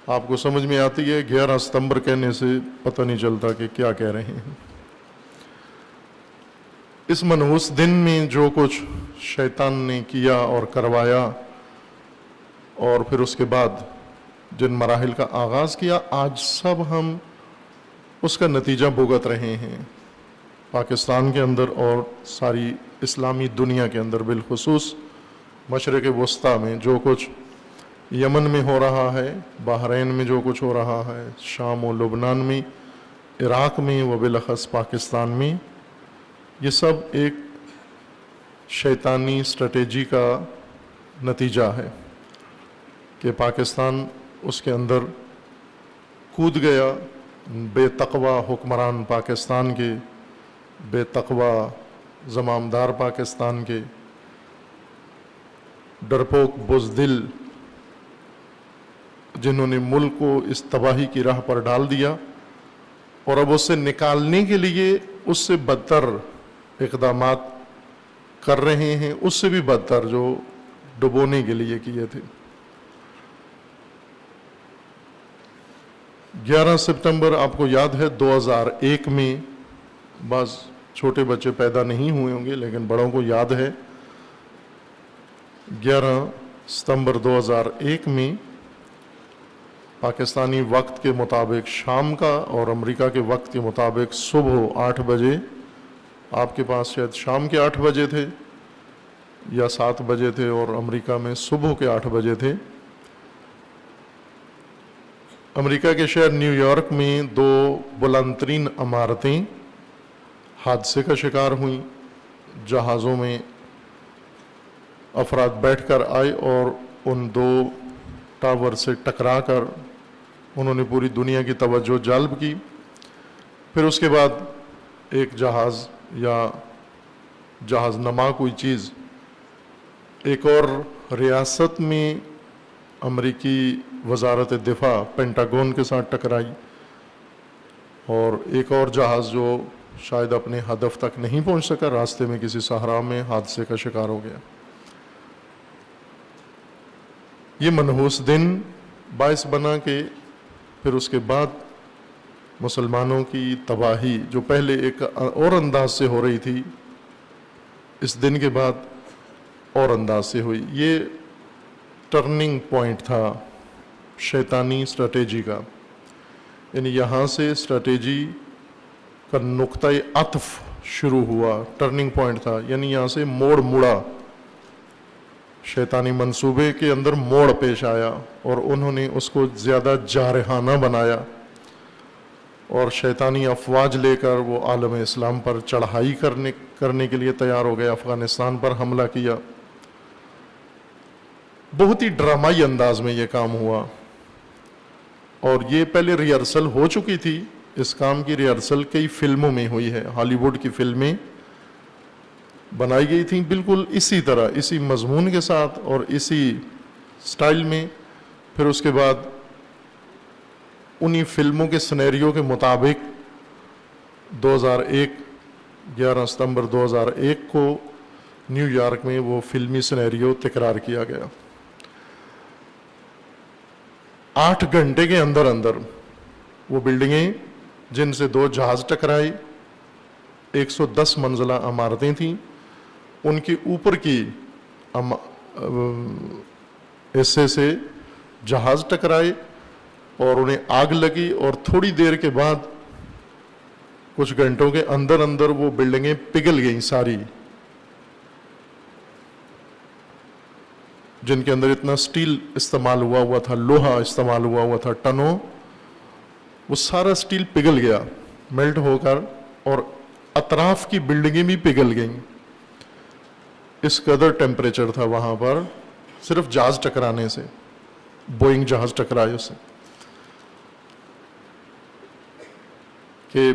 آپ کو سمجھ میں آتی ہے، 11 ستمبر کہنے سے پتہ نہیں چلتا کہ کیا کہہ رہے ہیں. اس منحوس دن میں جو کچھ شیطان نے کیا اور کروایا، اور پھر اس کے بعد جن مراحل کا آغاز کیا، آج سب ہم اس کا نتیجہ بھگت رہے ہیں. پاکستان کے اندر اور ساری اسلامی دنیا کے اندر، بالخصوص مشرق وسطیٰ میں جو کچھ یمن میں ہو رہا ہے، بحرین میں جو کچھ ہو رہا ہے، شام و لبنان میں، عراق میں و بالاخص پاکستان میں، یہ سب ایک شیطانی اسٹریٹجی کا نتیجہ ہے کہ پاکستان اس کے اندر کود گیا. بے تقوی حکمران پاکستان کے، بے تقوی زمامدار پاکستان کے، ڈرپوک بزدل جنہوں نے ملک کو اس تباہی کی راہ پر ڈال دیا، اور اب اس سے نکالنے کے لیے اس سے بدتر اقدامات کر رہے ہیں، اس سے بھی بدتر جو ڈبونے کے لیے کیے تھے. 11 ستمبر آپ کو یاد ہے 2001 میں، بعض چھوٹے بچے پیدا نہیں ہوئے ہوں گے لیکن بڑوں کو یاد ہے، 11 ستمبر 2001 میں پاکستانی وقت کے مطابق شام کا اور امریکہ کے وقت کے مطابق صبح 8 بجے، آپ کے پاس شاید شام کے 8 بجے تھے یا 7 بجے تھے، اور امریکہ میں صبح کے 8 بجے تھے. امریکہ کے شہر نیو یارک میں 2 بلند ترین عمارتیں حادثے کا شکار ہوئیں. جہازوں میں افراد بیٹھ کر آئے اور ان 2 ٹاور سے ٹکرا کر انہوں نے پوری دنیا کی توجہ جلب کی. پھر اس کے بعد ایک جہاز یا جہاز نما کوئی چیز ایک اور ریاست میں امریکی وزارت دفاع پینٹاگون کے ساتھ ٹکرائی، اور ایک اور جہاز جو شاید اپنے ہدف تک نہیں پہنچ سکا، راستے میں کسی صحرا میں حادثے کا شکار ہو گیا. یہ منحوس دن باعث بنا کہ پھر اس کے بعد مسلمانوں کی تباہی جو پہلے ایک اور انداز سے ہو رہی تھی، اس دن کے بعد اور انداز سے ہوئی. یہ ٹرننگ پوائنٹ تھا شیطانی اسٹریٹجی کا، یعنی یہاں سے اسٹریٹجی کا نقطۂ عطف شروع ہوا، ٹرننگ پوائنٹ تھا، یعنی یہاں سے موڑ مڑا، شیطانی منصوبے کے اندر موڑ پیش آیا اور انہوں نے اس کو زیادہ جارحانہ بنایا، اور شیطانی افواج لے کر وہ عالم اسلام پر چڑھائی کرنے کے لیے تیار ہو گئے. افغانستان پر حملہ کیا. بہت ہی ڈرامائی انداز میں یہ کام ہوا، اور یہ پہلے ریہرسل ہو چکی تھی. اس کام کی ریہرسل کئی فلموں میں ہوئی ہے، ہالی ووڈ کی فلمیں بنائی گئی تھیں بالکل اسی طرح، اسی مضمون کے ساتھ اور اسی سٹائل میں. پھر اس کے بعد انہی فلموں کے سنیریو کے مطابق 2001 11 ستمبر 2001 کو نیو یارک میں وہ فلمی سنیریو تکرار کیا گیا. 8 گھنٹے کے اندر اندر وہ بلڈنگیں جن سے 2 جہاز ٹکرائے، 110 منزلہ عمارتیں تھیں، ان کے اوپر کی حصے سے جہاز ٹکرائے اور انہیں آگ لگی، اور تھوڑی دیر کے بعد کچھ گھنٹوں کے اندر اندر وہ بلڈنگیں پگھل گئیں ساری، جن کے اندر اتنا سٹیل استعمال ہوا تھا، لوہا استعمال ہوا تھا ٹنوں، وہ سارا سٹیل پگھل گیا میلٹ ہو کر، اور اطراف کی بلڈنگیں بھی پگھل گئیں. اس قدر ٹیمپریچر تھا وہاں پر صرف جہاز ٹکرانے سے، بوئنگ جہاز ٹکرائے اس سے، کہ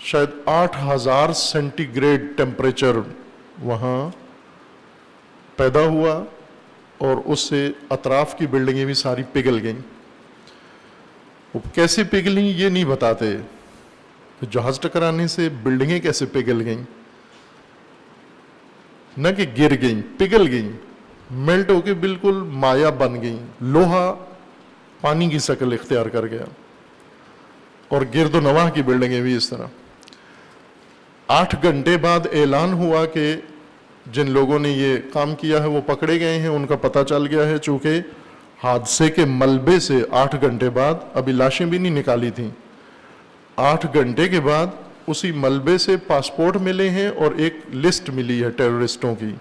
شاید 8000 سینٹی گریڈ ٹیمپریچر وہاں پیدا ہوا اور اس سے اطراف کی بلڈنگیں بھی ساری پگھل گئیں. وہ کیسے پگھلیں یہ نہیں بتاتے. جہاز ٹکرانے سے بلڈنگیں کیسے پگھل گئیں؟ نہ کہ گر گئیں، پگھل گئیں، میلٹ ہو کے بالکل مایا بن گئیں. لوہا پانی کی شکل اختیار کر گیا اور گرد و نواح کی بلڈنگیں بھی اس طرح. 8 گھنٹے بعد اعلان ہوا کہ جن لوگوں نے یہ کام کیا ہے وہ پکڑے گئے ہیں، ان کا پتہ چل گیا ہے. چونکہ حادثے کے ملبے سے 8 گھنٹے بعد، ابھی لاشیں بھی نہیں نکالی تھیں، 8 گھنٹے کے بعد اسی ملبے سے پاسپورٹ ملے ہیں اور ایک لسٹ ملی ہے ٹیررسٹوں کی،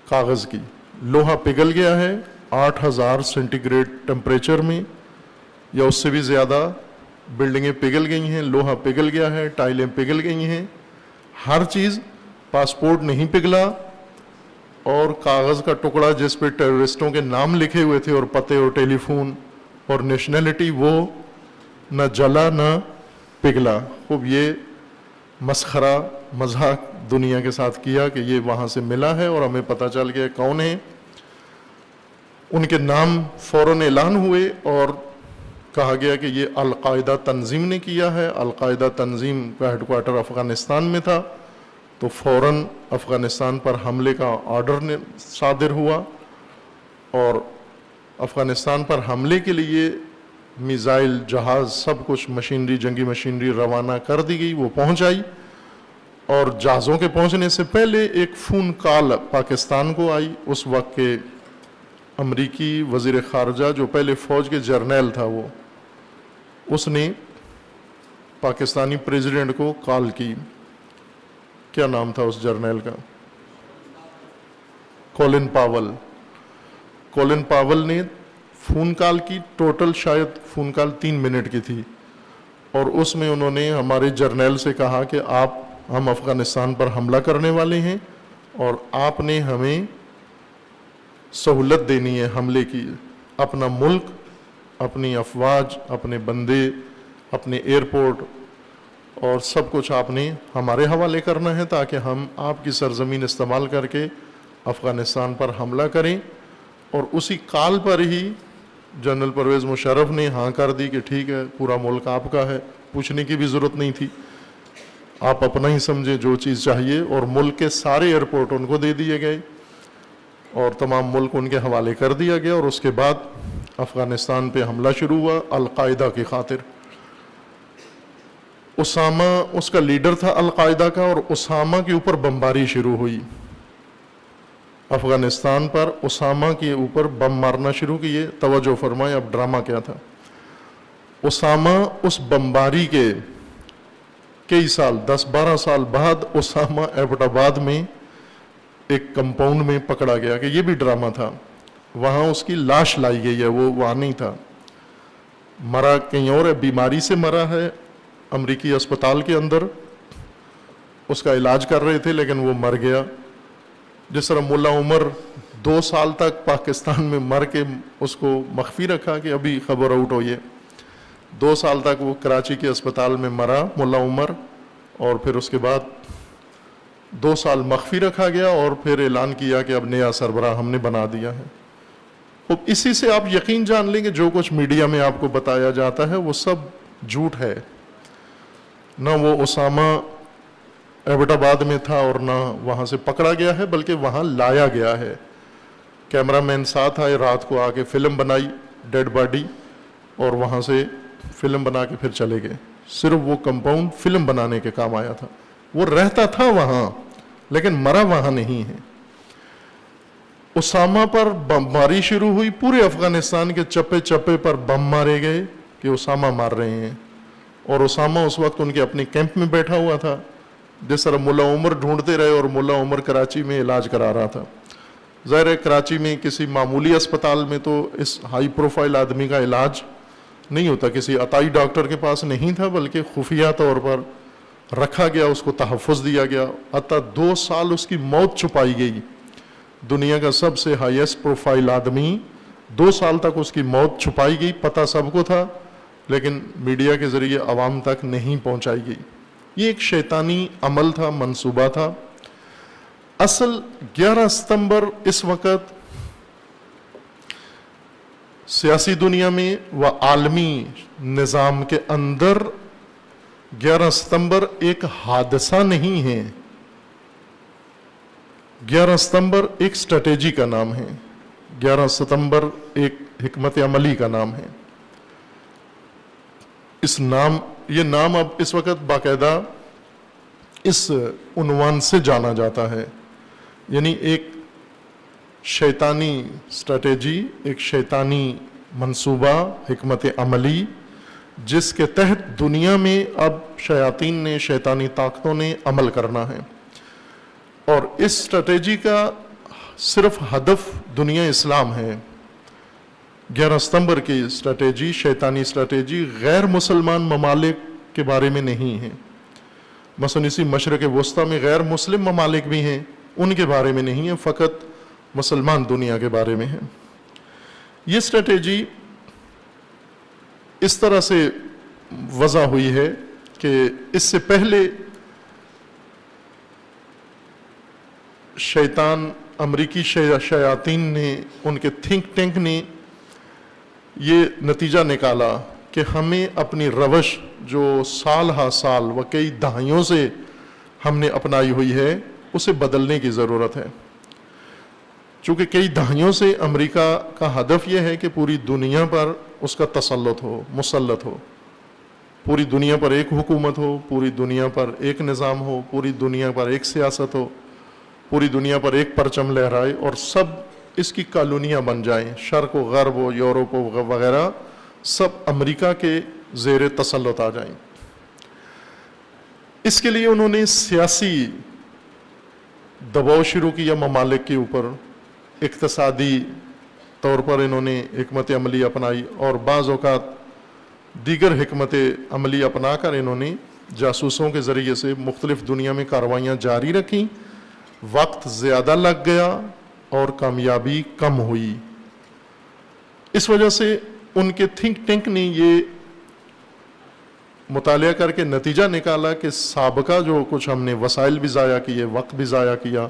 کاغذ کی. لوہا پگھل گیا ہے 8000 سینٹی گریڈ ٹیمپریچر میں یا اس سے بھی زیادہ. بلڈنگیں پگھل گئی ہیں، لوہا پگھل گیا ہے، ٹائلیں پگھل گئی ہیں، ہر چیز. پاسپورٹ نہیں پگھلا اور کاغذ کا ٹکڑا جس پہ ٹیررسٹوں کے نام لکھے ہوئے تھے اور پتے اور ٹیلی فون اور نیشنلٹی، وہ نہ جلا نہ پگھلا. خوب یہ مسخرہ مذاق دنیا کے ساتھ کیا کہ یہ وہاں سے ملا ہے اور ہمیں پتہ چل گیا کون ہے. ان کے نام فوراً اعلان ہوئے اور کہا گیا کہ یہ القاعدہ تنظیم نے کیا ہے. القاعدہ تنظیم کا ہیڈ کوارٹر افغانستان میں تھا، تو فوراً افغانستان پر حملے کا آرڈر صادر ہوا اور افغانستان پر حملے کے لیے میزائل، جہاز، سب کچھ مشینری، جنگی مشینری روانہ کر دی گئی. وہ پہنچ آئی اور جہازوں کے پہنچنے سے پہلے ایک فون کال پاکستان کو آئی. اس وقت کے امریکی وزیر خارجہ جو پہلے فوج کے جرنیل تھا، اس نے پاکستانی پریزیڈنٹ کو کال کی. کیا نام تھا اس جرنیل کا؟ کولن پاول. کولن پاول نے فون کال کی. ٹوٹل شاید فون کال 3 منٹ کی تھی اور اس میں انہوں نے ہمارے جرنیل سے کہا کہ ہم افغانستان پر حملہ کرنے والے ہیں اور آپ نے ہمیں سہولت دینی ہے حملے کی. اپنا ملک، اپنی افواج، اپنے بندے، اپنے ایئرپورٹ اور سب کچھ آپ نے ہمارے حوالے کرنا ہے تاکہ ہم آپ کی سرزمین استعمال کر کے افغانستان پر حملہ کریں. اور اسی کال پر ہی جنرل پرویز مشرف نے ہاں کر دی کہ ٹھیک ہے، پورا ملک آپ کا ہے. پوچھنے کی بھی ضرورت نہیں تھی، آپ اپنا ہی سمجھے جو چیز چاہیے. اور ملک کے سارے ایئرپورٹ ان کو دے دیے گئے اور تمام ملک ان کے حوالے کر دیا گیا. اور اس کے بعد افغانستان پہ حملہ شروع ہوا القاعدہ کی خاطر. اسامہ اس کا لیڈر تھا القاعدہ کا، اور اسامہ کے اوپر بمباری شروع ہوئی. افغانستان پر اسامہ کے اوپر بم مارنا شروع کیے. توجہ فرمائے اب ڈرامہ کیا تھا. اسامہ اس بمباری کے کئی سال، 10-12 سال بعد اسامہ ایبٹ آباد میں ایک کمپاؤنڈ میں پکڑا گیا کہ یہ بھی ڈرامہ تھا. وہاں اس کی لاش لائی گئی ہے، وہ وہاں نہیں تھا، مرا کہیں اور ہے، بیماری سے مرا ہے. امریکی اسپتال کے اندر اس کا علاج کر رہے تھے لیکن وہ مر گیا. جس طرح ملا عمر 2 سال تک پاکستان میں مر کے اس کو مخفی رکھا کہ ابھی خبر آؤٹ ہوئی ہے، 2 سال تک وہ کراچی کے اسپتال میں مرا ملا عمر، اور پھر اس کے بعد 2 سال مخفی رکھا گیا اور پھر اعلان کیا کہ اب نیا سربراہ ہم نے بنا دیا ہے. اسی سے آپ یقین جان لیں کہ جو کچھ میڈیا میں آپ کو بتایا جاتا ہے وہ سب جھوٹ ہے. نہ وہ اسامہ ایبٹ آباد میں تھا اور نہ وہاں سے پکڑا گیا ہے، بلکہ وہاں لایا گیا ہے. کیمرہ مین ساتھ آئے، رات کو آ کے فلم بنائی ڈیڈ باڈی، اور وہاں سے فلم بنا کے پھر چلے گئے. صرف وہ کمپاؤنڈ فلم بنانے کے کام آیا تھا. وہ رہتا تھا وہاں لیکن مرا وہاں نہیں ہے. اسامہ پر بمباری شروع ہوئی. پورے افغانستان کے چپے چپے پر بم مارے گئے کہ اسامہ مار رہے ہیں. اور اسامہ اس وقت ان کے اپنے کیمپ میں بیٹھا ہوا تھا. جس طرح ملا عمر ڈھونڈتے رہے اور ملا عمر کراچی میں علاج کرا رہا تھا. ظاہر ہے کراچی میں کسی معمولی اسپتال میں تو اس ہائی پروفائل آدمی کا علاج نہیں ہوتا. کسی عطائی ڈاکٹر کے پاس نہیں تھا، بلکہ خفیہ طور پر رکھا گیا، اس کو تحفظ دیا گیا. حتیٰ 2 سال اس کی موت چھپائی گئی. دنیا کا سب سے ہائیسٹ پروفائل آدمی، 2 سال تک اس کی موت چھپائی گئی. پتہ سب کو تھا لیکن میڈیا کے ذریعے عوام تک نہیں پہنچائی گئی. یہ ایک شیطانی عمل تھا، منصوبہ تھا۔ اصل 11 ستمبر اس وقت سیاسی دنیا میں و عالمی نظام کے اندر 11 ستمبر ایک حادثہ نہیں ہے، 11 ستمبر ایک اسٹریٹجی کا نام ہے، 11 ستمبر ایک حکمت عملی کا نام ہے۔ یہ نام اب اس وقت باقاعدہ اس عنوان سے جانا جاتا ہے، یعنی ایک شیطانی اسٹریٹجی، ایک شیطانی منصوبہ، حکمت عملی، جس کے تحت دنیا میں اب شیاطین نے، شیطانی طاقتوں نے عمل کرنا ہے۔ اور اس اسٹریٹجی کا صرف ہدف دنیا اسلام ہے۔ 11 ستمبر کی اسٹریٹجی، شیطانی اسٹریٹجی غیر مسلمان ممالک کے بارے میں نہیں ہے، مثلا اسی مشرق وسطیٰ میں غیر مسلم ممالک بھی ہیں، ان کے بارے میں نہیں ہے، فقط مسلمان دنیا کے بارے میں ہے۔ یہ اسٹریٹجی اس طرح سے وضع ہوئی ہے کہ اس سے پہلے شیطان، امریکی شیاطین نے، ان کے تھنک ٹینک نے یہ نتیجہ نکالا کہ ہمیں اپنی روش جو سال ہا سال و کئی دہائیوں سے ہم نے اپنائی ہوئی ہے، اسے بدلنے کی ضرورت ہے۔ چونکہ کئی دہائیوں سے امریکہ کا ہدف یہ ہے کہ پوری دنیا پر اس کا تسلط ہو، مسلط ہو، پوری دنیا پر ایک حکومت ہو، پوری دنیا پر ایک نظام ہو، پوری دنیا پر ایک سیاست ہو، پوری دنیا پر ایک پرچم لہرائے اور سب اس کی کالونیاں بن جائیں، شرق و غرب و یورپ و وغیرہ سب امریکہ کے زیر تسلط آ جائیں۔ اس کے لیے انہوں نے سیاسی دباؤ شروع کیا ممالک کے اوپر، اقتصادی طور پر انہوں نے حکمت عملی اپنائی، اور بعض اوقات دیگر حکمت عملی اپنا کر انہوں نے جاسوسوں کے ذریعے سے مختلف دنیا میں کارروائیاں جاری رکھیں۔ وقت زیادہ لگ گیا اور کامیابی کم ہوئی۔ اس وجہ سے ان کے تھنک ٹینک نے یہ مطالعہ کر کے نتیجہ نکالا کہ سابقہ جو کچھ ہم نے وسائل بھی ضائع کیے، وقت بھی ضائع کیا،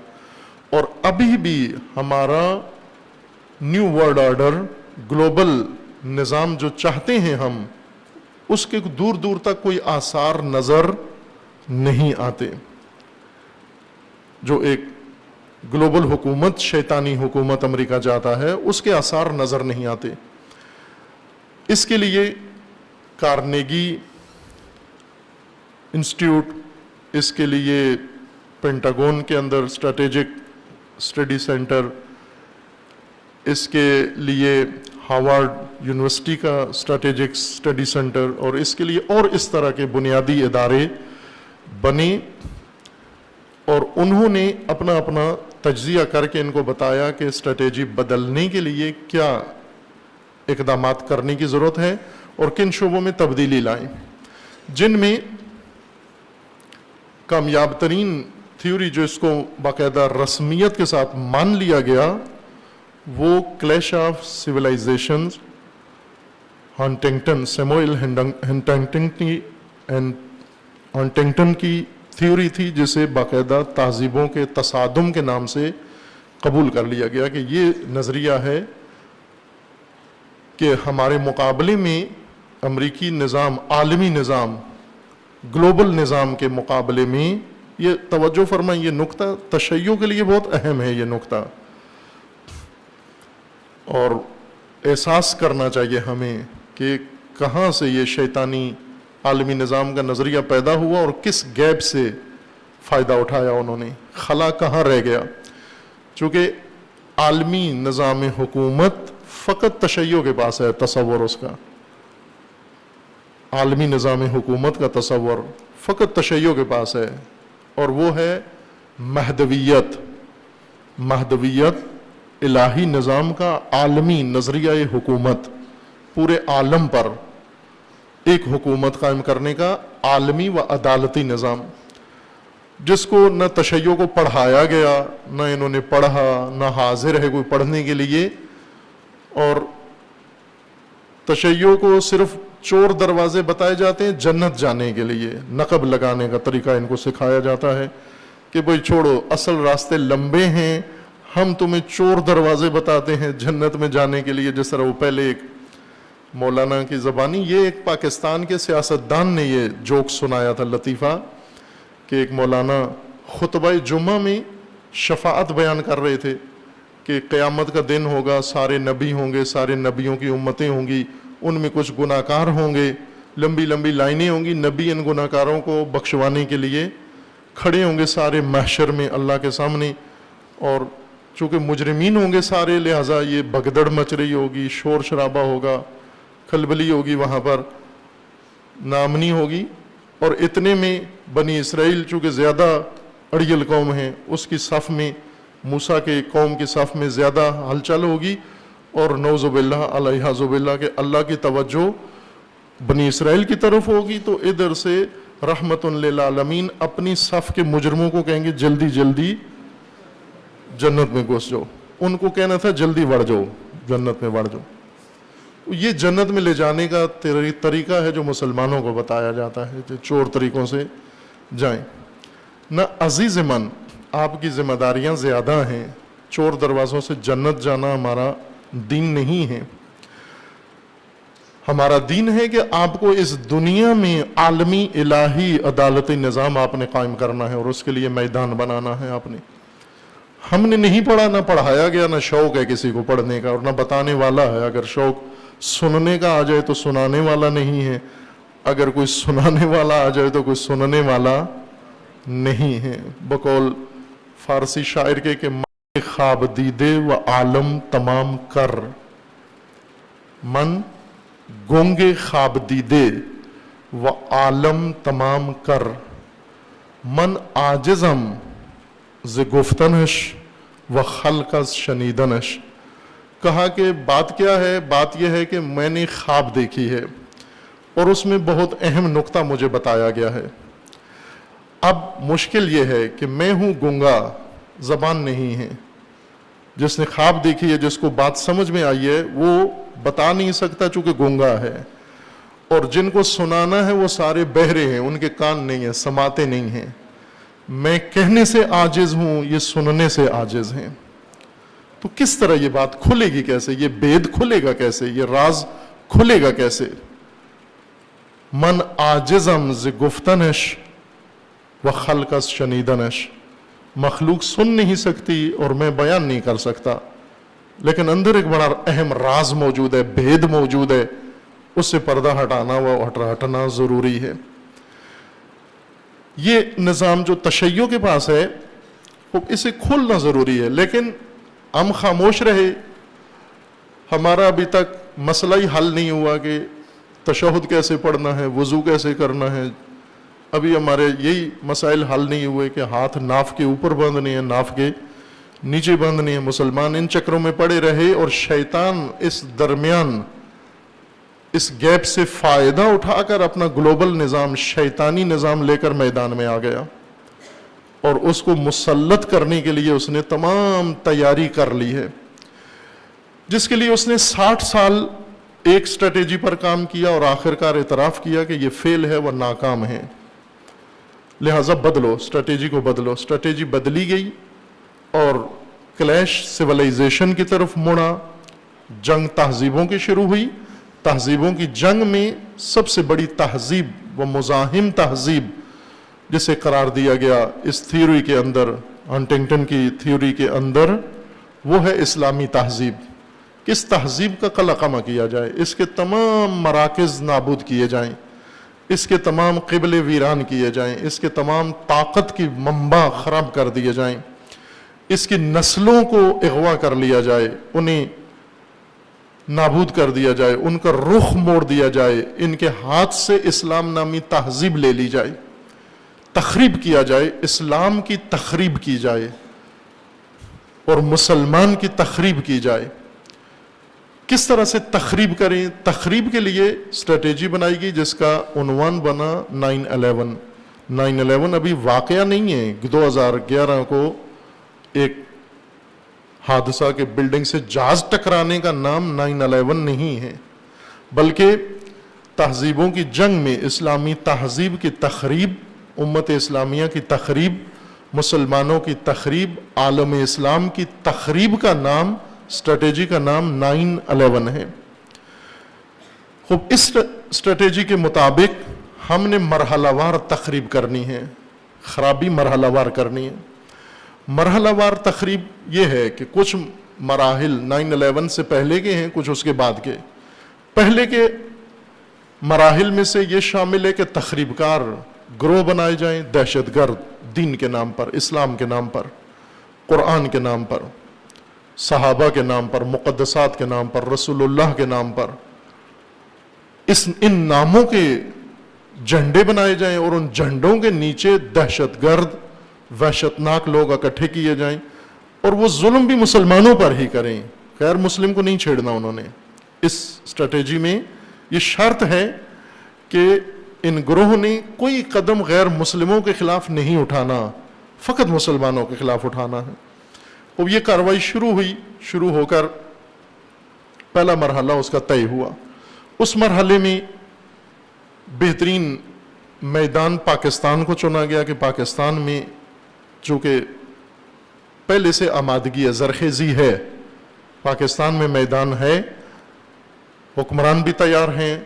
اور ابھی بھی ہمارا نیو ورلڈ آرڈر، گلوبل نظام جو چاہتے ہیں ہم، اس کے دور دور تک کوئی آثار نظر نہیں آتے۔ جو ایک گلوبل حکومت، شیطانی حکومت امریکہ چاہتا ہے، اس کے آثار نظر نہیں آتے۔ اس کے لیے کارنیگی انسٹیٹیوٹ، اس کے لیے پینٹاگون کے اندر اسٹریٹجک اسٹڈی سینٹر، اس کے لیے ہاورڈ یونیورسٹی کا اسٹریٹجک اسٹڈی سینٹر، اور اس کے لیے اور اس طرح کے بنیادی ادارے بنے، اور انہوں نے اپنا اپنا تجزیہ کر کے ان کو بتایا کہ اسٹریٹجی بدلنے کے لیے کیا اقدامات کرنے کی ضرورت ہے اور کن شعبوں میں تبدیلی لائیں، جن میں کامیاب ترین تھیوری جو اس کو باقاعدہ رسمیت کے ساتھ مان لیا گیا، وہ clash of civilisations, Huntington, Samuel Huntington کی تھیوری تھی، جسے باقاعدہ تہذیبوں کے تصادم کے نام سے قبول کر لیا گیا کہ یہ نظریہ ہے کہ ہمارے مقابلے میں امریکی نظام، عالمی نظام، گلوبل نظام کے مقابلے میں، یہ توجہ فرمائیں، یہ نقطہ تشیع کے لیے بہت اہم ہے، یہ نقطہ، اور احساس کرنا چاہیے ہمیں کہ کہاں سے یہ شیطانی عالمی نظام کا نظریہ پیدا ہوا اور کس گیپ سے فائدہ اٹھایا انہوں نے، خلا کہاں رہ گیا۔ چونکہ عالمی نظام حکومت فقط تشیع کے پاس ہے، تصور اس کا، عالمی نظام حکومت کا تصور فقط تشیع کے پاس ہے، اور وہ ہے مہدویت، مہدویت الہی نظام کا عالمی نظریہ حکومت، پورے عالم پر ایک حکومت قائم کرنے کا عالمی و عدالتی نظام، جس کو نہ تشیع کو پڑھایا گیا، نہ انہوں نے پڑھا، نہ حاضر ہے کوئی پڑھنے کے لیے، اور تشیع کو صرف چور دروازے بتائے جاتے ہیں جنت جانے کے لیے، نقب لگانے کا طریقہ ان کو سکھایا جاتا ہے کہ بھئی چھوڑو، اصل راستے لمبے ہیں، ہم تمہیں چور دروازے بتاتے ہیں جنت میں جانے کے لیے. جس طرح وہ پہلے ایک مولانا کی زبانی، یہ ایک پاکستان کے سیاستدان نے یہ جوک سنایا تھا، لطیفہ، کہ ایک مولانا خطبہ جمعہ میں شفاعت بیان کر رہے تھے کہ قیامت کا دن ہوگا، سارے نبی ہوں گے، سارے نبیوں کی امتیں ہوں گی، ان میں کچھ گناہ کار ہوں گے، لمبی لمبی لائنیں ہوں گی، نبی ان گناہ کاروں کو بخشوانے کے لیے کھڑے ہوں گے سارے محشر میں اللہ کے سامنے. اور چونکہ مجرمین ہوں گے سارے، لہٰذا یہ بھگدڑ مچ رہی ہوگی، شور شرابہ ہوگا، کھلبلی ہوگی، وہاں پر نامنی ہوگی. اور اتنے میں بنی اسرائیل چونکہ زیادہ اڑیل قوم ہے، اس کی صف میں، موسیٰ کے قوم کی صف میں زیادہ ہلچل ہوگی، اور نعوذ باللہ علیہ باللہ کہ اللہ کی توجہ بنی اسرائیل کی طرف ہوگی، تو ادھر سے رحمت للعالمین اپنی صف کے مجرموں کو کہیں گے جلدی جلدی جنت میں گھس جاؤ. ان کو کہنا تھا جلدی بڑھ جاؤ، جنت میں بڑھ جاؤ. یہ جنت میں لے جانے کا طریقہ ہے جو مسلمانوں کو بتایا جاتا ہے کہ چور طریقوں سے جائیں. نہ عزیز من، آپ کی ذمہ داریاں زیادہ ہیں، چور دروازوں سے جنت جانا ہمارا دین نہیں ہے. ہمارا دین ہے کہ آپ کو اس دنیا میں عالمی الہی عدالتی نظام آپ نے قائم کرنا ہے، اور اس کے لیے میدان بنانا ہے آپ نے. ہم نے نہیں پڑھا، نہ پڑھایا گیا، نہ شوق ہے کسی کو پڑھنے کا، اور نہ بتانے والا ہے. اگر شوق سننے کا آ جائے تو سنانے والا نہیں ہے، اگر کوئی سنانے والا آ جائے تو کوئی سننے والا نہیں ہے. بقول فارسی شاعر کے کہ من خواب دیدے و عالم تمام کر، من گونگے خواب دیدے و عالم تمام کر، من عاجزم ز گفتنش و خلق از شنیدنش. کہا کہ بات کیا ہے؟ بات یہ ہے کہ میں نے خواب دیکھی ہے، اور اس میں بہت اہم نقطہ مجھے بتایا گیا ہے. اب مشکل یہ ہے کہ میں ہوں گنگا، زبان نہیں ہے. جس نے خواب دیکھی ہے، جس کو بات سمجھ میں آئی ہے، وہ بتا نہیں سکتا چونکہ گنگا ہے. اور جن کو سنانا ہے وہ سارے بہرے ہیں، ان کے کان نہیں ہیں، سماعتیں نہیں ہیں. میں کہنے سے عاجز ہوں، یہ سننے سے عاجز ہیں. تو کس طرح یہ بات کھلے گی؟ کیسے یہ بید کھلے گا؟ کیسے یہ راز کھلے گا؟ کیسے؟ من عاجزم ز گفتنش و خلق از شنیدنش. مخلوق سن نہیں سکتی اور میں بیان نہیں کر سکتا، لیکن اندر ایک بڑا اہم راز موجود ہے، بھید موجود ہے، اس سے پردہ ہٹانا و ہٹنا ضروری ہے. یہ نظام جو تشیع کے پاس ہے، اسے کھولنا ضروری ہے. لیکن ہم خاموش رہے. ہمارا ابھی تک مسئلہ ہی حل نہیں ہوا کہ تشہد کیسے پڑھنا ہے، وضو کیسے کرنا ہے. ابھی ہمارے یہی مسائل حل نہیں ہوئے کہ ہاتھ ناف کے اوپر باندھنے ہیں، ناف کے نیچے باندھنے ہیں. مسلمان ان چکروں میں پڑے رہے، اور شیطان اس درمیان اس گیپ سے فائدہ اٹھا کر اپنا گلوبل نظام، شیطانی نظام لے کر میدان میں آ گیا، اور اس کو مسلط کرنے کے لیے اس نے تمام تیاری کر لی ہے، جس کے لیے اس نے 60 سال ایک اسٹریٹجی پر کام کیا، اور آخرکار اعتراف کیا کہ یہ فیل ہے، وہ ناکام ہے. لہٰذا بدلو، اسٹریٹجی کو بدلو. اسٹریٹجی بدلی گئی، اور کلیش سویلائزیشن کی طرف مڑا. جنگ تہذیبوں کی شروع ہوئی. تہذیبوں کی جنگ میں سب سے بڑی تہذیب و مزاحم تہذیب جسے قرار دیا گیا اس تھیوری کے اندر، ہنٹنگٹن کی تھیوری کے اندر، وہ ہے اسلامی تہذیب. کس تہذیب کا قلقمہ کیا جائے، اس کے تمام مراکز نابود کیے جائیں، اس کے تمام قبلے ویران کیے جائیں، اس کے تمام طاقت کی منبع خراب کر دیے جائیں، اس کی نسلوں کو اغوا کر لیا جائے، انہیں نابود کر دیا جائے، ان کا رخ موڑ دیا جائے، ان کے ہاتھ سے اسلام نامی تہذیب لے لی جائے، تخریب کیا جائے، اسلام کی تخریب کی جائے اور مسلمان کی تخریب کی جائے. کس طرح سے تخریب کریں؟ تخریب کے لیے اسٹریٹجی بنائی گئی جس کا عنوان بنا 9/11. 9/11 ابھی واقعہ نہیں ہے. 2011 کو ایک حادثہ کے بلڈنگ سے جہاز ٹکرانے کا نام 9/11 نہیں ہے، بلکہ تہذیبوں کی جنگ میں اسلامی تہذیب کی تخریب، امت اسلامیہ کی تخریب، مسلمانوں کی تخریب، عالم اسلام کی تخریب کا نام، اسٹریٹجی کا نام 9/11 ہے۔ خوب اس اسٹریٹجی کے مطابق ہم نے مرحلہ وار تخریب کرنی ہے، خرابی مرحلہ وار کرنی ہے۔ مرحلہ وار تخریب یہ ہے کہ کچھ مراحل 9/11 سے پہلے کے ہیں، کچھ اس کے بعد کے۔ پہلے کے مراحل میں سے یہ شامل ہے کہ تخریب کار گروہ بنائے جائیں، دہشت گرد، دین کے نام پر، اسلام کے نام پر، قرآن کے نام پر، صحابہ کے نام پر، مقدسات کے نام پر، رسول اللہ کے نام پر، ان ناموں کے جھنڈے بنائے جائیں اور ان جھنڈوں کے نیچے دہشت گرد، وحشتناک لوگ اکٹھے کیے جائیں، اور وہ ظلم بھی مسلمانوں پر ہی کریں، غیر مسلم کو نہیں چھیڑنا انہوں نے۔ اس اسٹریٹجی میں یہ شرط ہے کہ ان گروہ نے کوئی قدم غیر مسلموں کے خلاف نہیں اٹھانا، فقط مسلمانوں کے خلاف اٹھانا ہے۔ اب یہ کارروائی شروع ہو کر پہلا مرحلہ اس کا طے ہوا۔ اس مرحلے میں بہترین میدان پاکستان کو چنا گیا کہ پاکستان میں چونکہ پہلے سے آمادگی ہے، زرخیزی ہے، پاکستان میں میدان ہے، حکمران بھی تیار ہیں،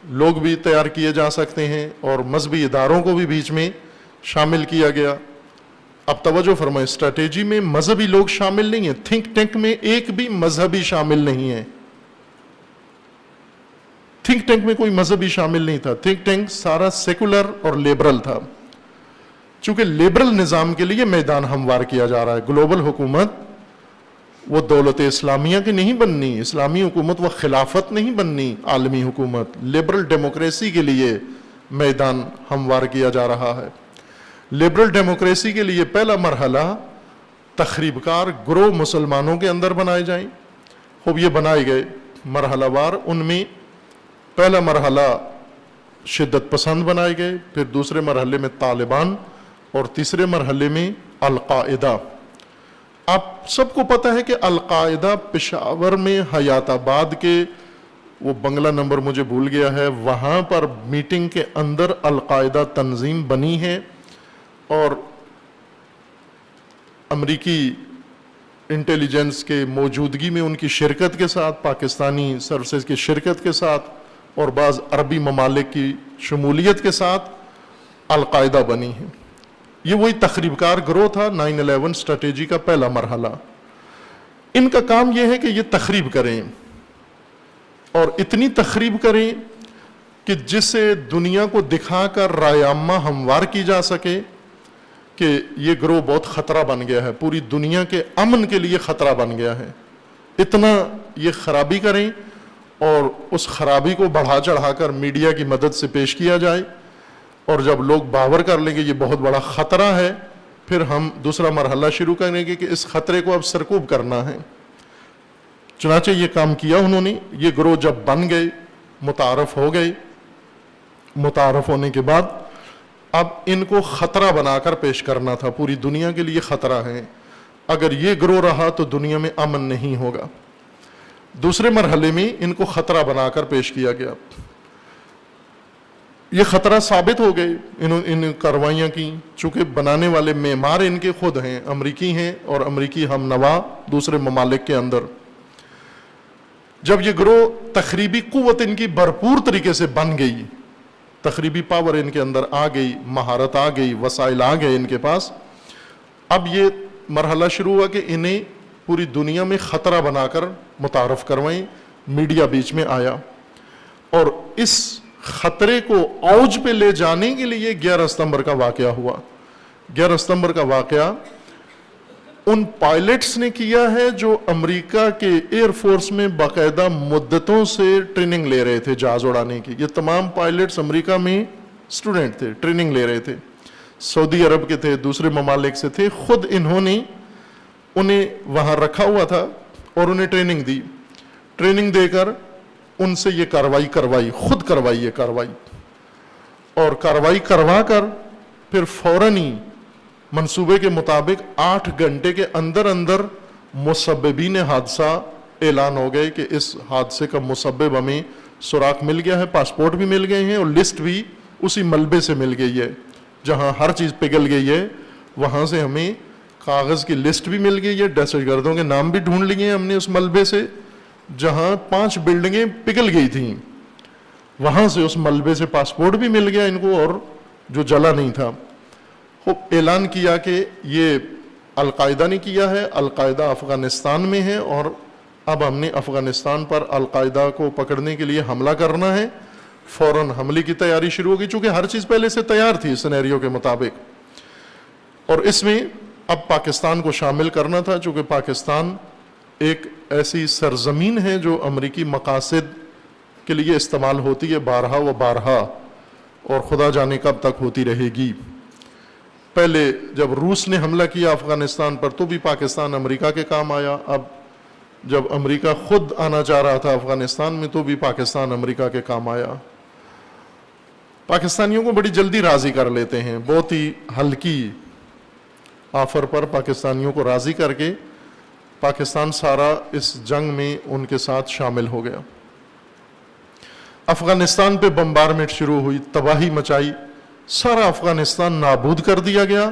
لوگ بھی تیار کیے جا سکتے ہیں، اور مذہبی اداروں کو بھی بیچ میں شامل کیا گیا۔ اب توجہ فرمائیں، اسٹریٹجی میں مذہبی لوگ شامل نہیں ہیں، تھنک ٹینک میں ایک بھی مذہبی شامل نہیں ہے، تھنک ٹینک میں کوئی مذہبی شامل نہیں تھا، تھنک ٹینک سارا سیکولر اور لیبرل تھا۔ چونکہ لیبرل نظام کے لیے میدان ہموار کیا جا رہا ہے، گلوبل حکومت وہ دولت اسلامیہ کی نہیں بننی، اسلامی حکومت وہ خلافت نہیں بننی، عالمی حکومت لبرل ڈیموکریسی کے لیے میدان ہموار کیا جا رہا ہے۔ لبرل ڈیموکریسی کے لیے پہلا مرحلہ تخریب کار گروہ مسلمانوں کے اندر بنائے جائیں۔ خوب یہ بنائے گئے مرحلہ وار، ان میں پہلا مرحلہ شدت پسند بنائے گئے، پھر دوسرے مرحلے میں طالبان، اور تیسرے مرحلے میں القاعدہ۔ آپ سب کو پتہ ہے کہ القاعدہ پشاور میں حیات آباد کے، وہ بنگلہ نمبر مجھے بھول گیا ہے، وہاں پر میٹنگ کے اندر القاعدہ تنظیم بنی ہے، اور امریکی انٹیلیجنس کے موجودگی میں ان کی شرکت کے ساتھ، پاکستانی سروسز کی شرکت کے ساتھ، اور بعض عربی ممالک کی شمولیت کے ساتھ القاعدہ بنی ہے۔ یہ وہی تخریب کار گروہ تھا 9/11 اسٹریٹجی کا پہلا مرحلہ۔ ان کا کام یہ ہے کہ یہ تخریب کریں، اور اتنی تخریب کریں کہ جسے دنیا کو دکھا کر رائے عامہ ہموار کی جا سکے کہ یہ گروہ بہت خطرہ بن گیا ہے، پوری دنیا کے امن کے لیے خطرہ بن گیا ہے۔ اتنا یہ خرابی کریں، اور اس خرابی کو بڑھا چڑھا کر میڈیا کی مدد سے پیش کیا جائے، اور جب لوگ باور کر لیں گے یہ بہت بڑا خطرہ ہے، پھر ہم دوسرا مرحلہ شروع کریں گے کہ اس خطرے کو اب سرکوب کرنا ہے۔ چنانچہ یہ کام کیا انہوں نے۔ یہ گروہ جب بن گئے، متعارف ہو گئے، متعارف ہونے کے بعد اب ان کو خطرہ بنا کر پیش کرنا تھا، پوری دنیا کے لیے خطرہ ہے، اگر یہ گروہ رہا تو دنیا میں امن نہیں ہوگا۔ دوسرے مرحلے میں ان کو خطرہ بنا کر پیش کیا گیا۔ یہ خطرہ ثابت ہو گئے ان کاروائیاں کی، چونکہ بنانے والے معمار ان کے خود ہیں، امریکی ہیں، اور امریکی ہم نوا دوسرے ممالک کے اندر۔ جب یہ گروہ تخریبی قوت ان کی بھرپور طریقے سے بن گئی، تخریبی پاور ان کے اندر آ گئی، مہارت آ گئی، وسائل آ گئے ان کے پاس، اب یہ مرحلہ شروع ہوا کہ انہیں پوری دنیا میں خطرہ بنا کر متعارف کروائیں۔ میڈیا بیچ میں آیا، اور اس خطرے کو اوج پہ لے جانے کے لیے 11 ستمبر کا واقعہ ہوا۔ 11 ستمبر کا واقعہ ان پائلٹس نے کیا ہے جو امریکہ کے ایئر فورس میں باقاعدہ مدتوں سے ٹریننگ لے رہے تھے جہاز اڑانے کی۔ یہ تمام پائلٹس امریکہ میں اسٹوڈنٹ تھے، ٹریننگ لے رہے تھے، سعودی عرب کے تھے، دوسرے ممالک سے تھے، خود انہوں نے انہیں وہاں رکھا ہوا تھا اور انہیں ٹریننگ دی، ٹریننگ دے کر ان سے یہ کارروائی کروائی، خود کروائی یہ کارروائی، اور کارروائی کروا کر پھر فوراً ہی منصوبے کے مطابق 8 گھنٹے کے اندر اندر مسببین حادثہ اعلان ہو گئے کہ اس حادثے کا مسبب ہمیں سوراخ مل گیا ہے, پاسپورٹ بھی مل گئے ہیں اور لسٹ بھی اسی ملبے سے مل گئی ہے. جہاں ہر چیز پگھل گئی ہے وہاں سے ہمیں کاغذ کی لسٹ بھی مل گئی ہے, دہشت گردوں کے نام بھی ڈھونڈ لیے ہیں ہم نے اس ملبے سے. جہاں 5 بلڈنگیں پگھل گئی تھیں وہاں سے اس ملبے سے پاسپورٹ بھی مل گیا ان کو, اور جو جلا نہیں تھا. خوب اعلان کیا کہ یہ القاعدہ نے کیا ہے, القاعدہ افغانستان میں ہے اور اب ہم نے افغانستان پر القاعدہ کو پکڑنے کے لیے حملہ کرنا ہے. فوراً حملے کی تیاری شروع ہوگی چونکہ ہر چیز پہلے سے تیار تھی سینیریو کے مطابق, اور اس میں اب پاکستان کو شامل کرنا تھا چونکہ پاکستان ایک ایسی سرزمین ہے جو امریکی مقاصد کے لیے استعمال ہوتی ہے بارہا و بارہا, اور خدا جانے کب تک ہوتی رہے گی. پہلے جب روس نے حملہ کیا افغانستان پر تو بھی پاکستان امریکہ کے کام آیا, اب جب امریکہ خود آنا چاہ رہا تھا افغانستان میں تو بھی پاکستان امریکہ کے کام آیا. پاکستانیوں کو بڑی جلدی راضی کر لیتے ہیں, بہت ہی ہلکی آفر پر پاکستانیوں کو راضی کر کے پاکستان سارا اس جنگ میں ان کے ساتھ شامل ہو گیا. افغانستان پہ بمبارمنٹ شروع ہوئی, تباہی مچائی, سارا افغانستان نابود کر دیا گیا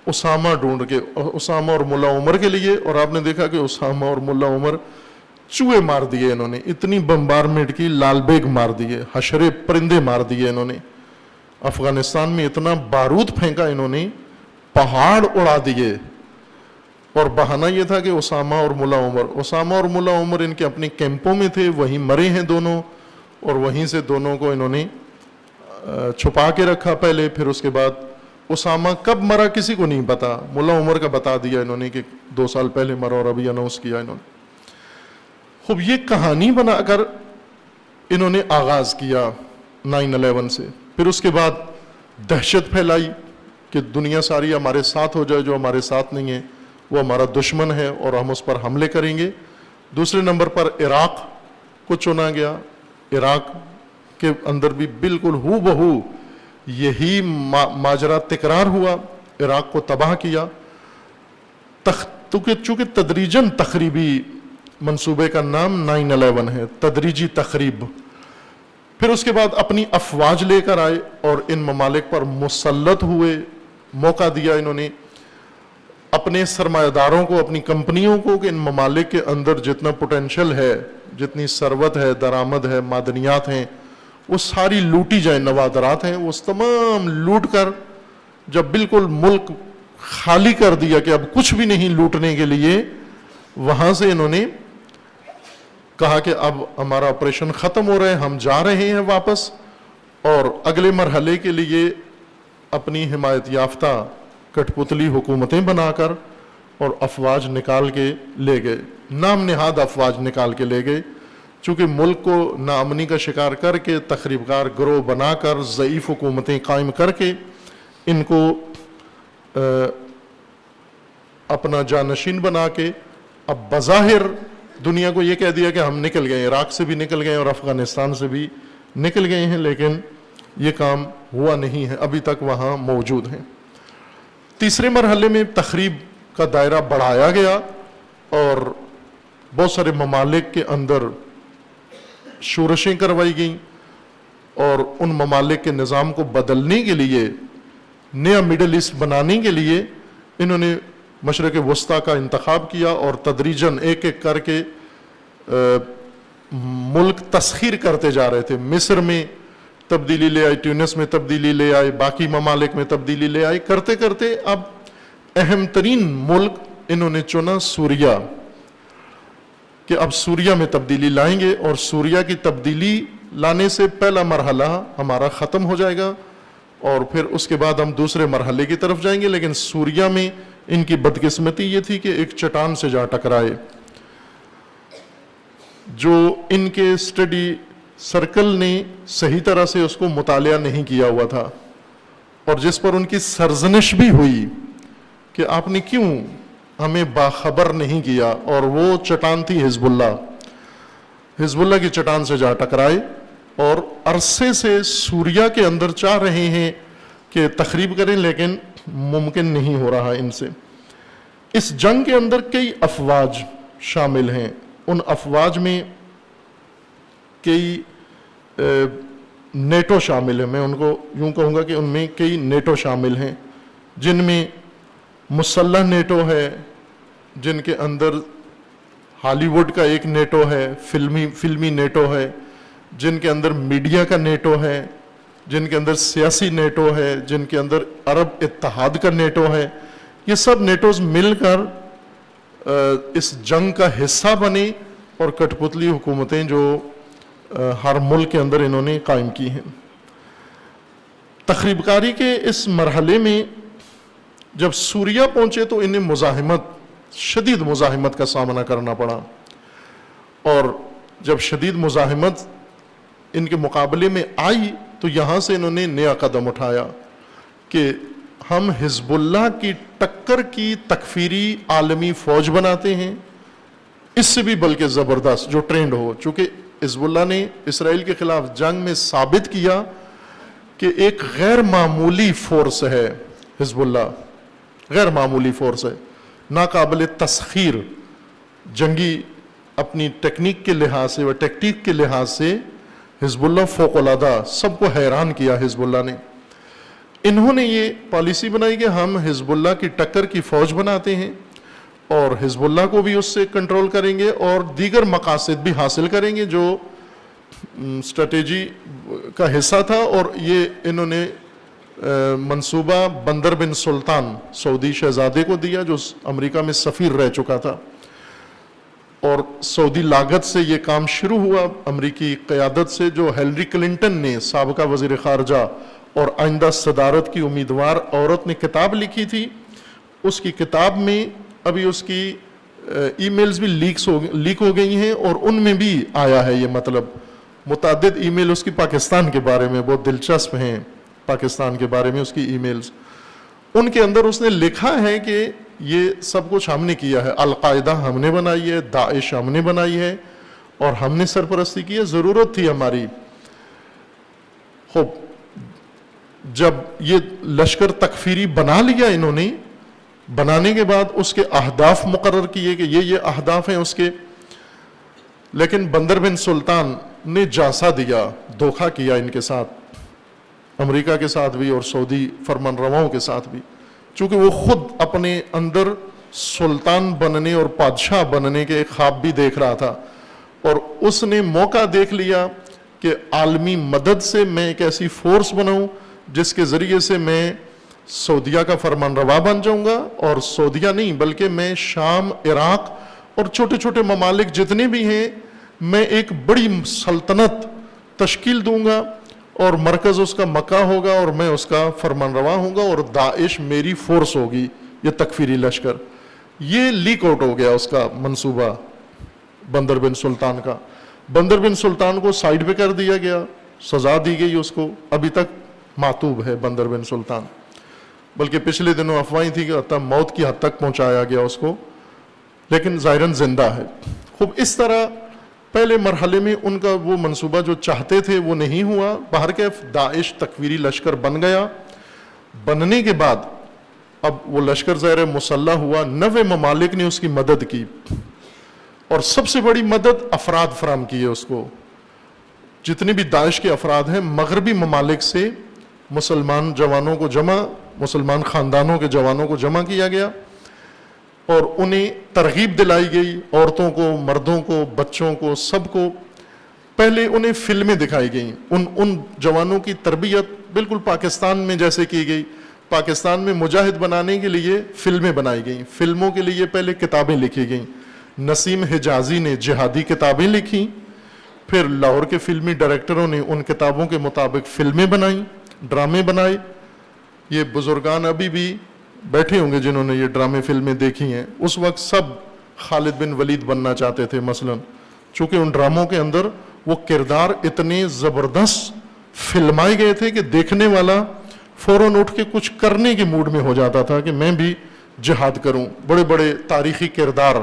اسامہ ڈھونڈ کے, اسامہ اور ملا عمر کے لیے. اور آپ نے دیکھا کہ اسامہ اور ملا عمر چوہے مار دیے انہوں نے, اتنی بمبارمنٹ کی, لال بیگ مار دیے, حشرے پرندے مار دیے انہوں نے. افغانستان میں اتنا بارود پھینکا انہوں نے, پہاڑ اڑا دیے, اور بہانہ یہ تھا کہ اسامہ اور ملا عمر ان کے اپنے کیمپوں میں تھے, وہیں مرے ہیں دونوں, اور وہیں سے دونوں کو انہوں نے چھپا کے رکھا پہلے. پھر اس کے بعد اسامہ کب مرا کسی کو نہیں پتا, ملا عمر کا بتا دیا انہوں نے کہ 2 سال پہلے مرا, اور ابھی اناؤنس کیا انہوں نے. خوب یہ کہانی بنا کر انہوں نے آغاز کیا 9/11 سے. پھر اس کے بعد دہشت پھیلائی کہ دنیا ساری ہمارے ساتھ ہو جائے, جو ہمارے ساتھ نہیں ہے وہ ہمارا دشمن ہے اور ہم اس پر حملے کریں گے. دوسرے نمبر پر عراق کو چنا گیا, عراق کے اندر بھی بالکل ہو بہو یہی ماجرا تکرار ہوا, عراق کو تباہ کیا. چونکہ تدریجاً تخریبی منصوبے کا نام 9/11 ہے, تدریجی تخریب. پھر اس کے بعد اپنی افواج لے کر آئے اور ان ممالک پر مسلط ہوئے, موقع دیا انہوں نے اپنے سرمایہ داروں کو, اپنی کمپنیوں کو کہ ان ممالک کے اندر جتنا پوٹینشل ہے, جتنی ثروت ہے, درآمد ہے, معدنیات ہیں, وہ ساری لوٹی جائیں, نوادرات ہیں, وہ تمام لوٹ کر جب بالکل ملک خالی کر دیا کہ اب کچھ بھی نہیں لوٹنے کے لیے, وہاں سے انہوں نے کہا کہ اب ہمارا آپریشن ختم ہو رہا ہے, ہم جا رہے ہیں واپس, اور اگلے مرحلے کے لیے اپنی حمایت یافتہ کٹ پتلی حکومتیں بنا کر اور افواج نکال کے لے گئے, نام نہاد افواج نکال کے لے گئے. چونکہ ملک کو ناامنی کا شکار کر کے, تخریب کار گروہ بنا کر, ضعیف حکومتیں قائم کر کے ان کو اپنا جانشین بنا کے اب بظاہر دنیا کو یہ کہہ دیا کہ ہم نکل گئے, عراق سے بھی نکل گئے اور افغانستان سے بھی نکل گئے ہیں, لیکن یہ کام ہوا نہیں ہے, ابھی تک وہاں موجود ہیں. تیسرے مرحلے میں تخریب کا دائرہ بڑھایا گیا اور بہت سارے ممالک کے اندر شورشیں کروائی گئیں, اور ان ممالک کے نظام کو بدلنے کے لیے, نیا مڈل ایسٹ بنانے کے لیے انہوں نے مشرق وسطیٰ کا انتخاب کیا, اور تدریجاً ایک ایک کر کے ملک تسخیر کرتے جا رہے تھے. مصر میں تبدیلی لے آئے, ٹیونس میں تبدیلی لے آئے, باقی ممالک میں تبدیلی لے آئے, کرتے کرتے اب اہم ترین ملک انہوں نے چنا سوریا, کہ اب سوریا میں تبدیلی لائیں گے, اور سوریا کی تبدیلی لانے سے پہلا مرحلہ ہمارا ختم ہو جائے گا, اور پھر اس کے بعد ہم دوسرے مرحلے کی طرف جائیں گے. لیکن سوریا میں ان کی بدقسمتی یہ تھی کہ ایک چٹان سے جا ٹکرائے, جو ان کے اسٹڈی سرکل نے صحیح طرح سے اس کو مطالعہ نہیں کیا ہوا تھا, اور جس پر ان کی سرزنش بھی ہوئی کہ آپ نے کیوں ہمیں باخبر نہیں کیا. اور وہ چٹان تھی حزب اللہ. حزب اللہ کی چٹان سے جا ٹکرائے, اور عرصے سے سوریا کے اندر چاہ رہے ہیں کہ تخریب کریں, لیکن ممکن نہیں ہو رہا ان سے. اس جنگ کے اندر کئی افواج شامل ہیں, ان افواج میں کئی نیٹو شامل ہے. میں ان کو یوں کہوں گا کہ ان میں کئی نیٹو شامل ہیں، جن میں مسلح نیٹو ہے، جن کے اندر ہالی ووڈ کا ایک نیٹو ہے، فلمی نیٹو ہے، جن کے اندر میڈیا کا نیٹو ہے، جن کے اندر سیاسی نیٹو ہے، جن کے اندر عرب اتحاد کا نیٹو ہے. یہ سب نیٹوز مل کر اس جنگ کا حصہ بنے اور کٹ پتلی حکومتیں جو ہر ملک کے اندر انہوں نے قائم کی ہیں. تخریب کاری کے اس مرحلے میں جب سوریہ پہنچے تو انہیں شدید مزاحمت کا سامنا کرنا پڑا، اور جب شدید مزاحمت ان کے مقابلے میں آئی تو یہاں سے انہوں نے نیا قدم اٹھایا کہ ہم حزب اللہ کی ٹکر کی تکفیری عالمی فوج بناتے ہیں، اس سے بھی بلکہ زبردست جو ٹرینڈ ہو. چونکہ حزب اللہ نے اسرائیل کے خلاف جنگ میں ثابت کیا کہ ایک غیر معمولی فورس ہے. حزب اللہ غیر معمولی فورس ہے، ناقابل تسخیر، جنگی اپنی ٹیکنیک کے لحاظ سے و ٹیکٹیک کے لحاظ سے حزب اللہ فوق العادہ، سب کو حیران کیا حزب اللہ نے. انہوں نے یہ پالیسی بنائی کہ ہم حزب اللہ کی ٹکر کی فوج بناتے ہیں اور حزب اللہ کو بھی اس سے کنٹرول کریں گے اور دیگر مقاصد بھی حاصل کریں گے جو اسٹریٹجی کا حصہ تھا. اور یہ انہوں نے منصوبہ بندر بن سلطان سعودی شہزادے کو دیا جو امریکہ میں سفیر رہ چکا تھا، اور سعودی لاگت سے یہ کام شروع ہوا امریکی قیادت سے، جو ہیلری کلنٹن نے سابقہ وزیر خارجہ اور آئندہ صدارت کی امیدوار عورت نے کتاب لکھی تھی. اس کی کتاب میں ابھی اس کی ای میلز بھی لیک ہو گئی ہیں، اور ان میں بھی آیا ہے یہ مطلب متعدد ای میل اس کی پاکستان کے بارے میں بہت دلچسپ ہیں. پاکستان کے بارے میں اس کی ای میلز، ان کے اندر اس نے لکھا ہے کہ یہ سب کچھ ہم نے کیا ہے، القاعدہ ہم نے بنائی ہے، داعش ہم نے بنائی ہے اور ہم نے سرپرستی کی ہے، ضرورت تھی ہماری. خوب جب یہ لشکر تکفیری بنا لیا انہوں نے، بنانے کے بعد اس کے اہداف مقرر کیے کہ یہ اہداف ہیں اس کے، لیکن بندر بن سلطان نے جاسا دیا، دھوکہ کیا ان کے ساتھ، امریکہ کے ساتھ بھی اور سعودی فرمان رواؤں کے ساتھ بھی. چونکہ وہ خود اپنے اندر سلطان بننے اور بادشاہ بننے کے خواب بھی دیکھ رہا تھا، اور اس نے موقع دیکھ لیا کہ عالمی مدد سے میں ایک ایسی فورس بناؤں جس کے ذریعے سے میں سعودیہ کا فرمان روا بن جاؤں گا، اور سعودیہ نہیں بلکہ میں شام، عراق اور چھوٹے چھوٹے ممالک جتنے بھی ہیں میں ایک بڑی سلطنت تشکیل دوں گا، اور مرکز اس کا مکہ ہوگا اور میں اس کا فرمان روا ہوں گا، اور داعش میری فورس ہوگی، یہ تکفیری لشکر. یہ لیک آؤٹ ہو گیا اس کا منصوبہ بندر بن سلطان کا. بندر بن سلطان کو سائیڈ پہ کر دیا گیا، سزا دی گئی اس کو، ابھی تک معتوب ہے بندر بن سلطان، بلکہ پچھلے دنوں افواہیں تھی کہ حتی موت کی حد تک پہنچایا گیا اس کو، لیکن ظاہراً زندہ ہے. خوب اس طرح پہلے مرحلے میں ان کا وہ منصوبہ جو چاہتے تھے وہ نہیں ہوا. بہرکیف داعش تکفیری لشکر بن گیا. بننے کے بعد اب وہ لشکر ظاہر مسلح ہوا، 90 ممالک نے اس کی مدد کی، اور سب سے بڑی مدد افراد فراہم کی ہے اس کو. جتنے بھی داعش کے افراد ہیں مغربی ممالک سے مسلمان جوانوں کو مسلمان خاندانوں کے جوانوں کو جمع کیا گیا، اور انہیں ترغیب دلائی گئی، عورتوں کو، مردوں کو، بچوں کو، سب کو. پہلے انہیں فلمیں دکھائی گئیں، ان جوانوں کی تربیت بالکل پاکستان میں جیسے کی گئی. پاکستان میں مجاہد بنانے کے لیے فلمیں بنائی گئیں، فلموں کے لیے پہلے کتابیں لکھی گئیں. نسیم حجازی نے جہادی کتابیں لکھیں، پھر لاہور کے فلمی ڈائریکٹروں نے ان کتابوں کے مطابق فلمیں بنائیں، ڈرامے بنائے. یہ بزرگان ابھی بھی بیٹھے ہوں گے جنہوں نے یہ ڈرامے فلمیں دیکھی ہیں. اس وقت سب خالد بن ولید بننا چاہتے تھے مثلا، چونکہ ان ڈراموں کے اندر وہ کردار اتنے زبردست فلمائے گئے تھے کہ دیکھنے والا فوراً اٹھ کے کچھ کرنے کے موڈ میں ہو جاتا تھا کہ میں بھی جہاد کروں. بڑے بڑے تاریخی کردار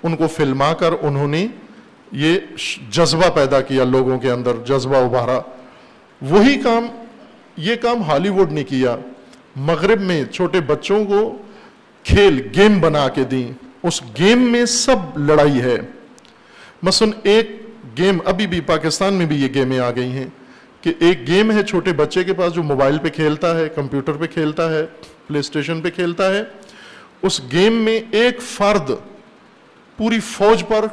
ان کو فلما کر انہوں نے یہ جذبہ پیدا کیا، لوگوں کے اندر جذبہ ابھارا. وہی کام یہ کام ہالی ووڈ نے کیا. مغرب میں چھوٹے بچوں کو گیم بنا کے دیں، اس گیم میں سب لڑائی ہے. مثلا ایک گیم ابھی بھی پاکستان میں بھی یہ گیمیں آ گئی ہیں کہ ایک گیم ہے چھوٹے بچے کے پاس جو موبائل پہ کھیلتا ہے، کمپیوٹر پہ کھیلتا ہے، پلے اسٹیشن پہ کھیلتا ہے. اس گیم میں ایک فرد پوری فوج پر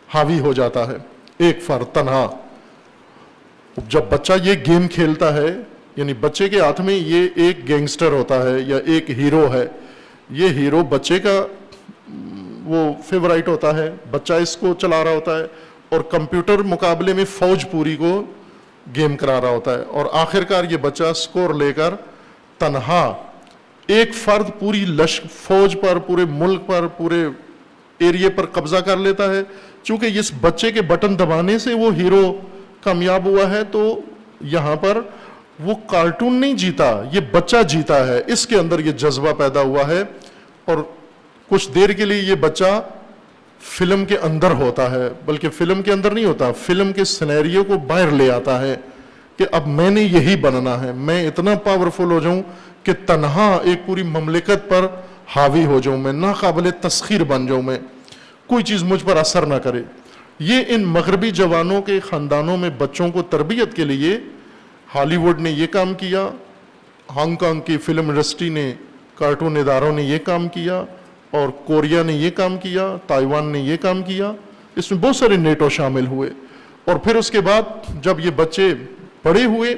حاوی ہو جاتا ہے، ایک فرد تنہا. جب بچہ یہ گیم کھیلتا ہے، یعنی بچے کے ہاتھ میں یہ ایک گینگسٹر ہوتا ہے یا ایک ہیرو ہے. یہ ہیرو بچے کا وہ فیورائٹ ہوتا ہے، بچہ اس کو چلا رہا ہوتا ہے، اور کمپیوٹر مقابلے میں فوج پوری کو گیم کرا رہا ہوتا ہے. اور آخرکار یہ بچہ سکور لے کر تنہا ایک فرد پوری فوج پر، پورے ملک پر، پورے ایریے پر قبضہ کر لیتا ہے. چونکہ اس بچے کے بٹن دبانے سے وہ ہیرو کامیاب ہوا ہے، تو یہاں پر وہ کارٹون نہیں جیتا، یہ بچہ جیتا ہے. اس کے اندر یہ جذبہ پیدا ہوا ہے، اور کچھ دیر کے لیے یہ بچہ فلم کے اندر ہوتا ہے، بلکہ فلم کے اندر نہیں ہوتا، فلم کے سینیریو کو باہر لے آتا ہے کہ اب میں نے یہی بننا ہے، میں اتنا پاورفل ہو جاؤں کہ تنہا ایک پوری مملکت پر حاوی ہو جاؤں، میں ناقابل تسخیر بن جاؤں، میں کوئی چیز مجھ پر اثر نہ کرے. یہ ان مغربی جوانوں کے خاندانوں میں بچوں کو تربیت کے لیے ہالی ووڈ نے یہ کام کیا، ہانگ کانگ کی فلم انڈسٹری نے، کارٹون اداروں نے یہ کام کیا، اور کوریا نے یہ کام کیا، تائیوان نے یہ کام کیا. اس میں بہت سارے نیٹو شامل ہوئے. اور پھر اس کے بعد جب یہ بچے بڑے ہوئے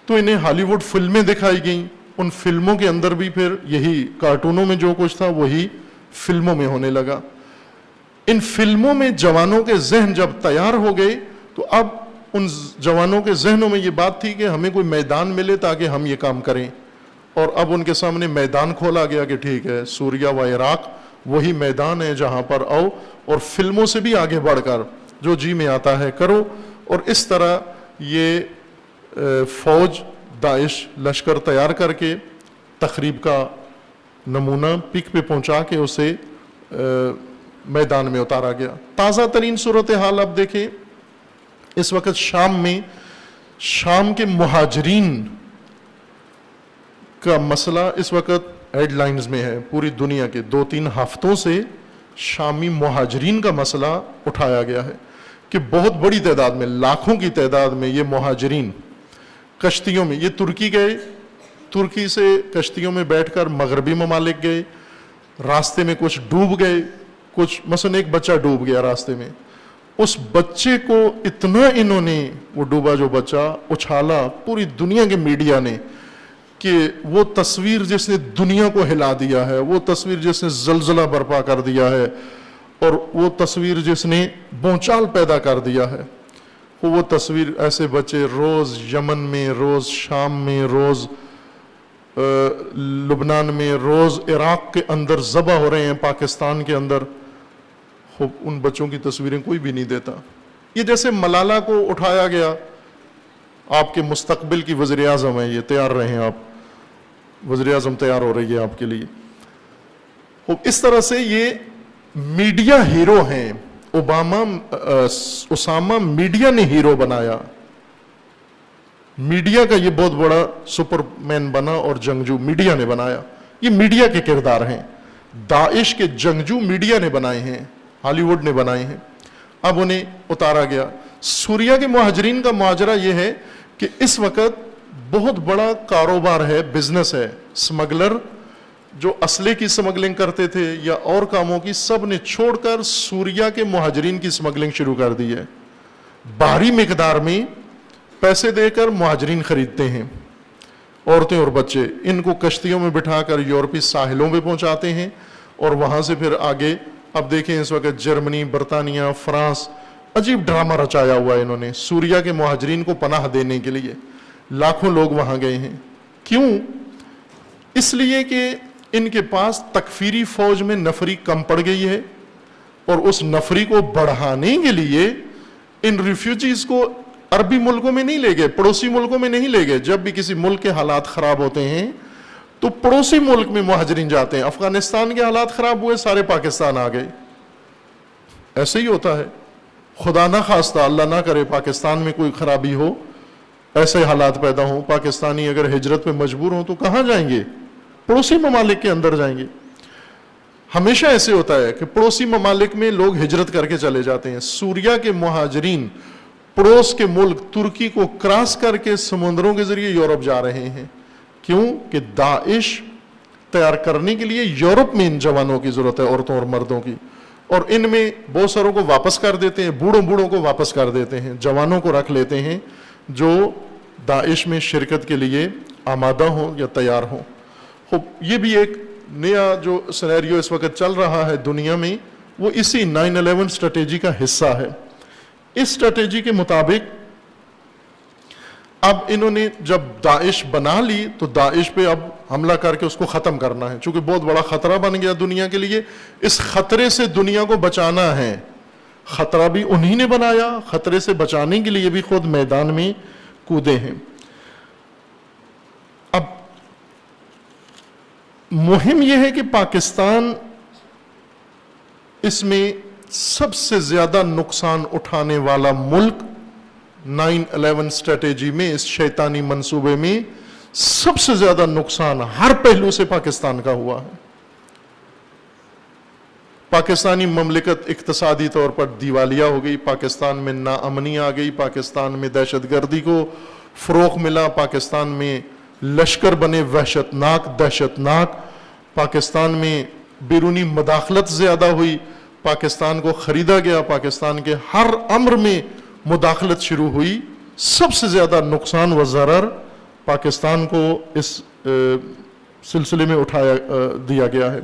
تو انہیں ہالی ووڈ فلمیں دکھائی گئیں. ان فلموں کے اندر بھی پھر یہی کارٹونوں میں جو کچھ تھا وہی فلموں میں ہونے لگا. ان فلموں میں جوانوں کے ذہن جب تیار ہو گئے تو اب ان جوانوں کے ذہنوں میں یہ بات تھی کہ ہمیں کوئی میدان ملے تاکہ ہم یہ کام کریں. اور اب ان کے سامنے میدان کھولا گیا کہ ٹھیک ہے، سوریا و عراق وہی میدان ہے جہاں پر آؤ اور فلموں سے بھی آگے بڑھ کر جو جی میں آتا ہے کرو. اور اس طرح یہ فوج داعش لشکر تیار کر کے تخریب کا نمونہ پیک پہ پہنچا کے اسے میدان میں اتارا گیا. تازہ ترین صورتحال اب دیکھیں، اس وقت شام کے مہاجرین کا مسئلہ اس وقت ہیڈ لائنز میں ہے. پوری دنیا کے 2-3 ہفتوں سے شامی مہاجرین کا مسئلہ اٹھایا گیا ہے کہ بہت بڑی تعداد میں، لاکھوں کی تعداد میں یہ مہاجرین کشتیوں میں، یہ ترکی گئے، ترکی سے کشتیوں میں بیٹھ کر مغربی ممالک گئے، راستے میں کچھ ڈوب گئے، کچھ مثلا ایک بچہ ڈوب گیا راستے میں. اس بچے کو اتنا انہوں نے، وہ ڈوبا جو بچہ، اچھالا پوری دنیا کے میڈیا نے کہ وہ تصویر جس نے دنیا کو ہلا دیا ہے، وہ تصویر جس نے زلزلہ برپا کر دیا ہے، اور وہ تصویر جس نے بونچال پیدا کر دیا ہے. وہ تصویر ایسے بچے روز یمن میں، روز شام میں، روز لبنان میں، روز عراق کے اندر ذبح ہو رہے ہیں، پاکستان کے اندر. ان بچوں کی تصویریں کوئی بھی نہیں دیتا. یہ جیسے ملالہ کو اٹھایا گیا، آپ کے مستقبل کی وزیر اعظم ہیں، یہ تیار رہیں آپ، وزیر اعظم تیار ہو رہی ہے آپ کے لیے. اس طرح سے یہ میڈیا ہیرو ہیں. اسامہ میڈیا نے ہیرو بنایا، میڈیا کا یہ بہت بڑا سپر مین بنا، اور جنگجو میڈیا نے بنایا. یہ میڈیا کے کردار ہیں. داعش کے جنگجو میڈیا نے بنائے ہیں، ہالی ووڈ نے بنائے ہیں. اب انہیں اتارا گیا. سوریا کے مہاجرین کا ماجرا یہ ہے کہ اس وقت بہت بڑا کاروبار ہے، بزنس ہے. سمگلر جو اسلحے کی سمگلنگ کرتے تھے یا اور کاموں کی، سب نے چھوڑ کر سوریا کے مہاجرین کی سمگلنگ شروع کر دی ہے. بھاری مقدار میں پیسے دے کر مہاجرین خریدتے ہیں، عورتیں اور بچے. ان کو کشتیوں میں بٹھا کر یورپی ساحلوں پہ پہنچاتے ہیں، اور وہاں سے پھر آگے. اب دیکھیں اس وقت جرمنی، برطانیہ، فرانس، عجیب ڈرامہ رچایا ہوا ہے انہوں نے سوریا کے مہاجرین کو پناہ دینے کے لیے. لاکھوں لوگ وہاں گئے ہیں. کیوں؟ اس لیے کہ ان کے پاس تکفیری فوج میں نفری کم پڑ گئی ہے، اور اس نفری کو بڑھانے کے لیے ان ریفیوجیز کو عربی ملکوں میں نہیں لے گئے، پڑوسی ملکوں میں نہیں لے گئے. جب بھی کسی ملک کے حالات خراب ہوتے ہیں تو پڑوسی ملک میں مہاجرین جاتے ہیں. افغانستان کے حالات خراب ہوئے، سارے پاکستان آ گئے. ایسے ہی ہوتا ہے. خدا نہ خواستہ، اللہ نہ کرے پاکستان میں کوئی خرابی ہو، ایسے حالات پیدا ہوں، پاکستانی اگر ہجرت پہ مجبور ہوں تو کہاں جائیں گے؟ پڑوسی ممالک کے اندر جائیں گے. ہمیشہ ایسے ہوتا ہے کہ پڑوسی ممالک میں لوگ ہجرت کر کے چلے جاتے ہیں. سوریا کے مہاجرین پڑوس کے ملک ترکی کو کراس کر کے سمندروں کے ذریعے یورپ جا رہے ہیں. کیوں؟ کہ داعش تیار کرنے کے لیے یورپ میں ان جوانوں کی ضرورت ہے, عورتوں اور مردوں کی, اور ان میں بہت ساروں کو واپس کر دیتے ہیں, بوڑھوں کو واپس کر دیتے ہیں, جوانوں کو رکھ لیتے ہیں جو داعش میں شرکت کے لیے آمادہ ہوں یا تیار ہوں. یہ بھی ایک نیا جو سینیریو اس وقت چل رہا ہے دنیا میں, وہ اسی 9/11 اسٹریٹجی کا حصہ ہے. اس اسٹریٹجی کے مطابق اب انہوں نے جب داعش بنا لی تو داعش پہ اب حملہ کر کے اس کو ختم کرنا ہے, چونکہ بہت بڑا خطرہ بن گیا دنیا کے لیے. اس خطرے سے دنیا کو بچانا ہے. خطرہ بھی انہی نے بنایا, خطرے سے بچانے کے لیے بھی خود میدان میں کودے ہیں. اب مہم یہ ہے کہ پاکستان اس میں سب سے زیادہ نقصان اٹھانے والا ملک 9/11 اسٹریٹجی میں, اس شیطانی منصوبے میں سب سے زیادہ نقصان ہر پہلو سے پاکستان کا ہوا ہے. پاکستانی مملکت اقتصادی طور پر دیوالیہ ہو گئی, پاکستان میں ناامنی آ گئی, پاکستان میں دہشت گردی کو فروغ ملا, پاکستان میں لشکر بنے دہشت ناک, پاکستان میں بیرونی مداخلت زیادہ ہوئی, پاکستان کو خریدا گیا, پاکستان کے ہر امر میں مداخلت شروع ہوئی. سب سے زیادہ نقصان و ضرر پاکستان کو اس سلسلے میں دیا گیا ہے.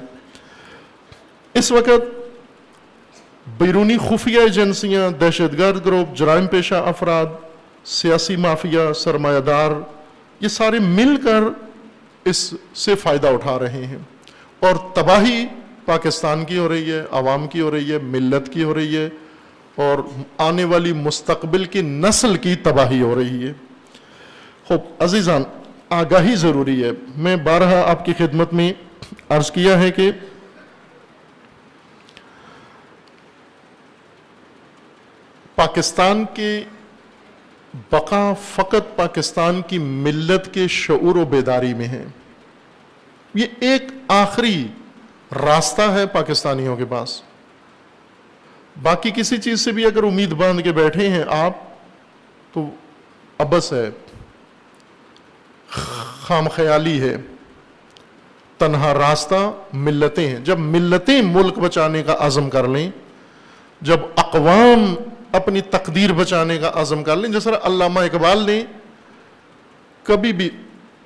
اس وقت بیرونی خفیہ ایجنسیاں, دہشت گرد گروپ, جرائم پیشہ افراد, سیاسی مافیا, سرمایہ دار, یہ سارے مل کر اس سے فائدہ اٹھا رہے ہیں, اور تباہی پاکستان کی ہو رہی ہے, عوام کی ہو رہی ہے, ملت کی ہو رہی ہے, اور آنے والی مستقبل کی نسل کی تباہی ہو رہی ہے. خوب عزیزان, آگاہی ضروری ہے. میں بارہا آپ کی خدمت میں عرض کیا ہے کہ پاکستان کے بقا فقط پاکستان کی ملت کے شعور و بیداری میں ہے. یہ ایک آخری راستہ ہے پاکستانیوں کے پاس. باقی کسی چیز سے بھی اگر امید باندھ کے بیٹھے ہیں آپ تو عبث ہے, خام خیالی ہے. تنہا راستہ ملتیں ہیں. جب ملتیں ملک بچانے کا عزم کر لیں, جب اقوام اپنی تقدیر بچانے کا عزم کر لیں, جس طرح علامہ اقبال نے کبھی بھی,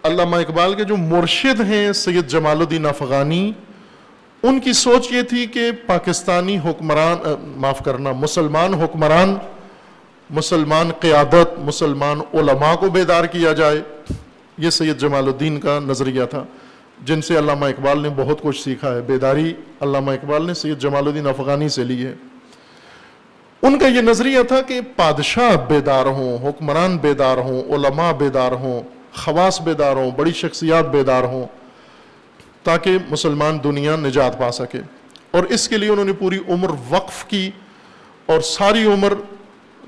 علامہ اقبال کے جو مرشد ہیں سید جمال الدین افغانی, ان کی سوچ یہ تھی کہ پاکستانی مسلمان حکمران, مسلمان قیادت, مسلمان علماء کو بیدار کیا جائے. یہ سید جمال الدین کا نظریہ تھا, جن سے علامہ اقبال نے بہت کچھ سیکھا ہے. بیداری علامہ اقبال نے سید جمال الدین افغانی سے لی ہے. ان کا یہ نظریہ تھا کہ بادشاہ بیدار ہوں, حکمران بیدار ہوں, علماء بیدار ہوں, خواص بیدار ہوں, بڑی شخصیات بیدار ہوں, تاکہ مسلمان دنیا نجات پا سکے. اور اس کے لیے انہوں نے پوری عمر وقف کی, اور ساری عمر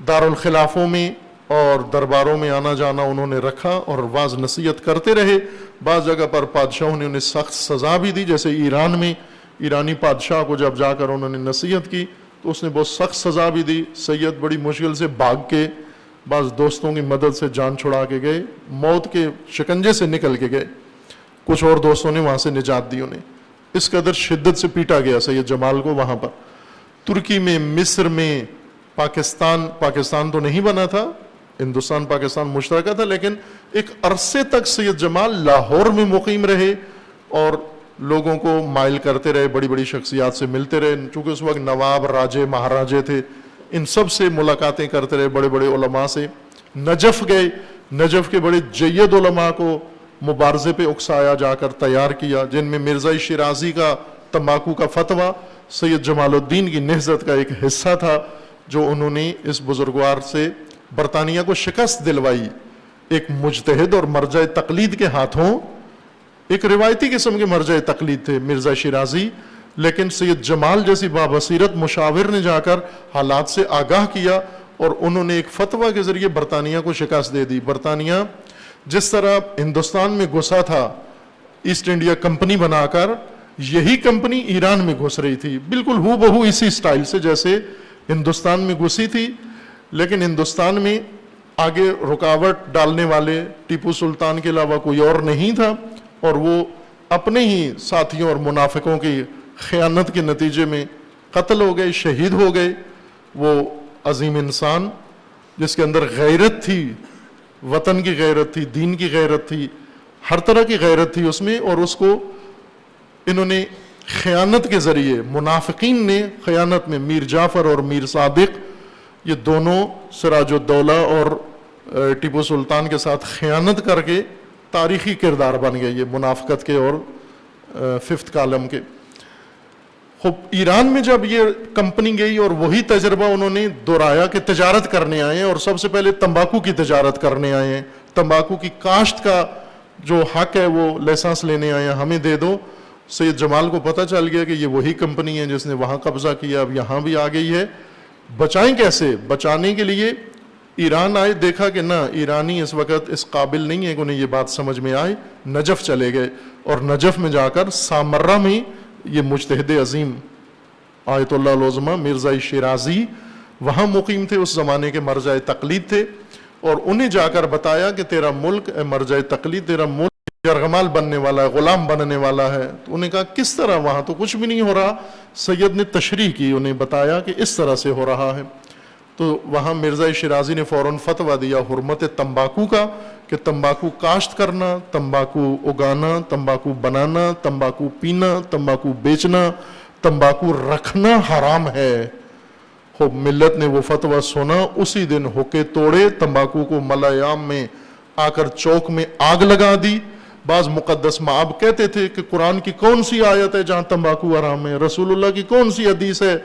دارالخلافوں میں اور درباروں میں آنا جانا انہوں نے رکھا, اور واعظ نصیحت کرتے رہے. بعض جگہ پر بادشاہوں نے انہیں سخت سزا بھی دی, جیسے ایران میں ایرانی بادشاہ کو جب جا کر انہوں نے نصیحت کی تو اس نے بہت سخت سزا بھی دی. سید بڑی مشکل سے بھاگ کے بعض دوستوں کی مدد سے جان چھڑا کے گئے, موت کے شکنجے سے نکل کے گئے. کچھ اور دوستوں نے وہاں سے نجات دی انہیں. اس قدر شدت سے پیٹا گیا سید جمال کو وہاں پر. ترکی میں, مصر میں, پاکستان تو نہیں بنا تھا, ہندوستان پاکستان مشترکہ تھا, لیکن ایک عرصے تک سید جمال لاہور میں مقیم رہے اور لوگوں کو مائل کرتے رہے, بڑی بڑی شخصیات سے ملتے رہے. چونکہ اس وقت نواب, راجے, مہاراجے تھے, ان سب سے ملاقاتیں کرتے رہے, بڑے بڑے علماء سے. نجف گئے, نجف کے بڑے جید علماء کو مبارزے پہ اکسایا جا کر تیار کیا, جن میں مرزا شیرازی کا تمباکو کا فتویٰ سید جمال الدین کی نہضت کا ایک حصہ تھا, جو انہوں نے اس بزرگوار سے برطانیہ کو شکست دلوائی. ایک مجتہد اور مرجع تقلید کے ہاتھوں, ایک روایتی قسم کے مرجع تقلید تھے مرزا شیرازی, لیکن سید جمال جیسی بابصیرت مشاور نے جا کر حالات سے آگاہ کیا, اور انہوں نے ایک فتویٰ کے ذریعے برطانیہ کو شکست دے دی. برطانیہ جس طرح ہندوستان میں گھسا تھا ایسٹ انڈیا کمپنی بنا کر, یہی کمپنی ایران میں گھس رہی تھی، بالکل ہو بہو اسی سٹائل سے جیسے ہندوستان میں گھسی تھی، لیکن ہندوستان میں آگے رکاوٹ ڈالنے والے ٹیپو سلطان کے علاوہ کوئی اور نہیں تھا، اور وہ اپنے ہی ساتھیوں اور منافقوں کی خیانت کے نتیجے میں قتل ہو گئے، شہید ہو گئے۔ وہ عظیم انسان جس کے اندر غیرت تھی، وطن کی غیرت تھی، دین کی غیرت تھی، ہر طرح کی غیرت تھی اس میں، اور اس کو انہوں نے خیانت کے ذریعے، منافقین نے خیانت میں، میر جعفر اور میر صادق یہ دونوں سراج الدولہ اور ٹیپو سلطان کے ساتھ خیانت کر کے تاریخی کردار بن گئے، یہ منافقت کے اور ففتھ کالم کے۔ خب ایران میں جب یہ کمپنی گئی اور وہی تجربہ انہوں نے دہرایا کہ تجارت کرنے آئے ہیں، اور سب سے پہلے تمباکو کی تجارت کرنے آئے ہیں، تمباکو کی کاشت کا جو حق ہے وہ لائسنس لینے آئے ہیں، ہمیں دے دو۔ سید جمال کو پتہ چل گیا کہ یہ وہی کمپنی ہے جس نے وہاں قبضہ کیا، اب یہاں بھی آ گئی ہے، بچائیں کیسے؟ بچانے کے لیے ایران آئے، دیکھا کہ نہ ایرانی اس وقت اس قابل نہیں ہے کہ انہیں یہ بات سمجھ میں آئے، نجف چلے گئے، اور نجف میں جا کر سامرہ میں یہ مجتہد عظیم آیت اللہ العظمیٰ مرزا شیرازی وہاں مقیم تھے، اس زمانے کے مرجع تقلید تھے، اور انہیں جا کر بتایا کہ تیرا ملک اے مرجع تقلید، تیرا ملک یرغمال بننے والا ہے، غلام بننے والا ہے۔ تو انہیں کہا کس طرح؟ وہاں تو کچھ بھی نہیں ہو رہا۔ سید نے تشریح کی، انہیں بتایا کہ اس طرح سے ہو رہا ہے۔ تو وہاں مرزا شیرازی نے فوراً فتویٰ دیا حرمت تمباکو کا، کہ تمباکو کاشت کرنا، تمباکو اگانا، تمباکو بنانا، تمباکو پینا، تمباکو بیچنا، تمباکو رکھنا حرام ہے۔ خوب ملت نے وہ فتویٰ سنا، اسی دن حقے توڑے، تمباکو کو ملایام میں آ کر چوک میں آگ لگا دی۔ بعض مقدس مآب کہتے تھے کہ قرآن کی کون سی آیت ہے جہاں تمباکو حرام ہے، رسول اللہ کی کون سی حدیث ہے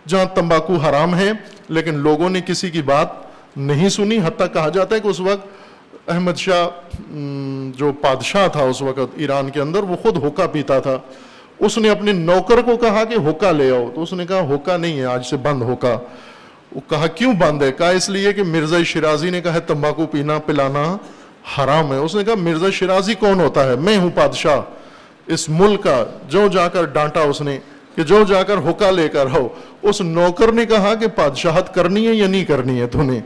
جہاں تمباکو حرام ہے، لیکن لوگوں نے کسی کی بات نہیں سنی۔ حتیٰ کہا جاتا ہے کہ اس وقت احمد شاہ جو بادشاہ تھا اس وقت ایران کے اندر، وہ خود حقہ پیتا تھا۔ اس نے اپنے نوکر کو کہا کہ حقہ لے آؤ، تو اس نے کہا حقہ نہیں ہے، آج سے بند حقہ۔ وہ کہا کیوں بند ہے؟ کہا اس لیے کہ مرزا شیرازی نے کہا ہے تمباکو پینا پلانا حرام ہے۔ اس نے کہا مرزا شیرازی کون ہوتا ہے؟ میں ہوں بادشاہ اس ملک کا۔ جو جا کر ڈانٹا اس نے کہ جو جا کر حقہ لے کر آؤ۔ اس نوکر نے کہا کہ بادشاہت کرنی ہے یا نہیں کرنی ہے تو نے؟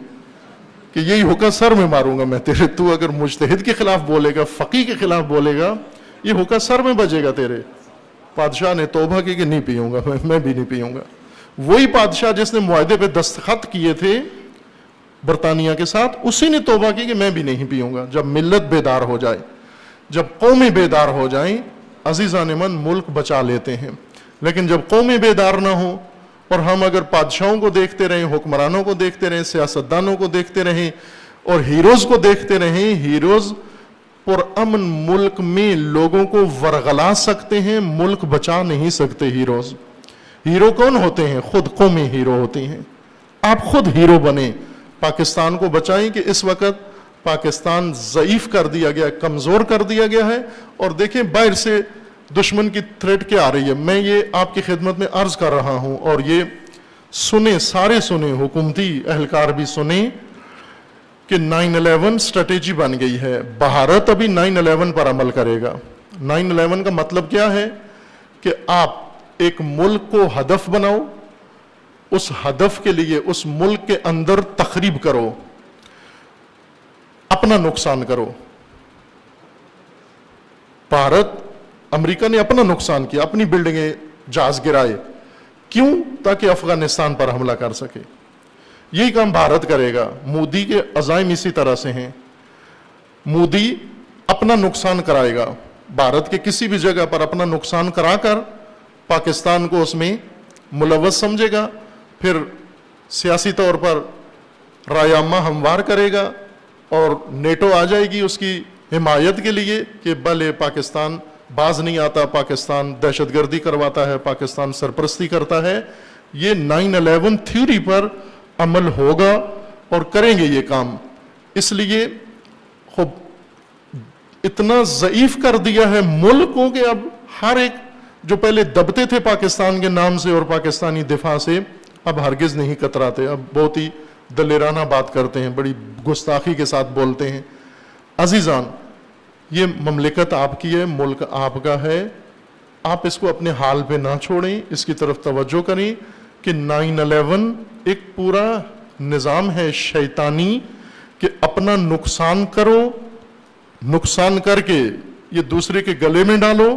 کہ یہی حقہ سر میں ماروں گا میں تیرے، تو اگر مجتہد کے خلاف بولے گا، فقیہ کے خلاف بولے گا، یہ حقہ سر میں بجے گا تیرے۔ بادشاہ نے توبہ کی کہ نہیں پیوں گا، میں بھی نہیں پیوں گا۔ وہی بادشاہ جس نے معاہدے پہ دستخط کیے تھے برطانیہ کے ساتھ، اسی نے توبہ کی کہ میں بھی نہیں پیوں گا۔ جب ملت بیدار ہو جائے، جب قومیں بیدار ہو جائیں، عزیزان من ملک بچا لیتے ہیں۔ لیکن جب قومیں بیدار نہ ہوں اور ہم اگر بادشاہوں کو دیکھتے رہیں، حکمرانوں کو دیکھتے رہیں، سیاستدانوں کو دیکھتے رہیں اور ہیروز کو دیکھتے رہیں، ہیروز پرامن ملک میں لوگوں کو ورغلا سکتے ہیں، ملک بچا نہیں سکتے ہیروز۔ ہیرو کون ہوتے ہیں؟ خود قومی ہیرو ہوتے ہیں۔ آپ خود ہیرو بنیں، پاکستان کو بچائیں کہ اس وقت پاکستان ضعیف کر دیا گیا، کمزور کر دیا گیا ہے، اور دیکھیں باہر سے دشمن کی تھریٹ کیا آ رہی ہے۔ میں یہ آپ کی خدمت میں عرض کر رہا ہوں، اور یہ سنیں، سارے سنیں، حکومتی اہلکار بھی سنیں کہ 9/11 اسٹریٹجی بن گئی ہے۔ بھارت ابھی 9/11 پر عمل کرے گا۔ 9/11 کا مطلب کیا ہے؟ کہ آپ ایک ملک کو ہدف بناؤ، اس ہدف کے لیے اس ملک کے اندر تخریب کرو، اپنا نقصان کرو۔ بھارت، امریکہ نے اپنا نقصان کیا، اپنی بلڈنگیں جہاز گرائے، کیوں؟ تاکہ افغانستان پر حملہ کر سکے۔ یہی کام بھارت کرے گا۔ مودی کے عزائم اسی طرح سے ہیں۔ مودی اپنا نقصان کرائے گا، بھارت کے کسی بھی جگہ پر اپنا نقصان کرا کر پاکستان کو اس میں ملوث سمجھے گا، پھر سیاسی طور پر رائے عامہ ہموار کرے گا، اور نیٹو آ جائے گی اس کی حمایت کے لیے کہ بھلے پاکستان باز نہیں آتا، پاکستان دہشت گردی کرواتا ہے، پاکستان سرپرستی کرتا ہے۔ یہ 9/11 تھیوری پر عمل ہوگا اور کریں گے یہ کام۔ اس لیے خب اتنا ضعیف کر دیا ہے ملک کو کہ اب ہر ایک جو پہلے دبتے تھے پاکستان کے نام سے اور پاکستانی دفاع سے، اب ہرگز نہیں کتراتے، اب بہت ہی دلیرانہ بات کرتے ہیں، بڑی گستاخی کے ساتھ بولتے ہیں۔ عزیزان، یہ مملکت آپ کی ہے، ملک آپ کا ہے، آپ اس کو اپنے حال پہ نہ چھوڑیں، اس کی طرف توجہ کریں کہ 9/11 ایک پورا نظام ہے شیطانی کہ اپنا نقصان کرو، نقصان کر کے یہ دوسرے کے گلے میں ڈالو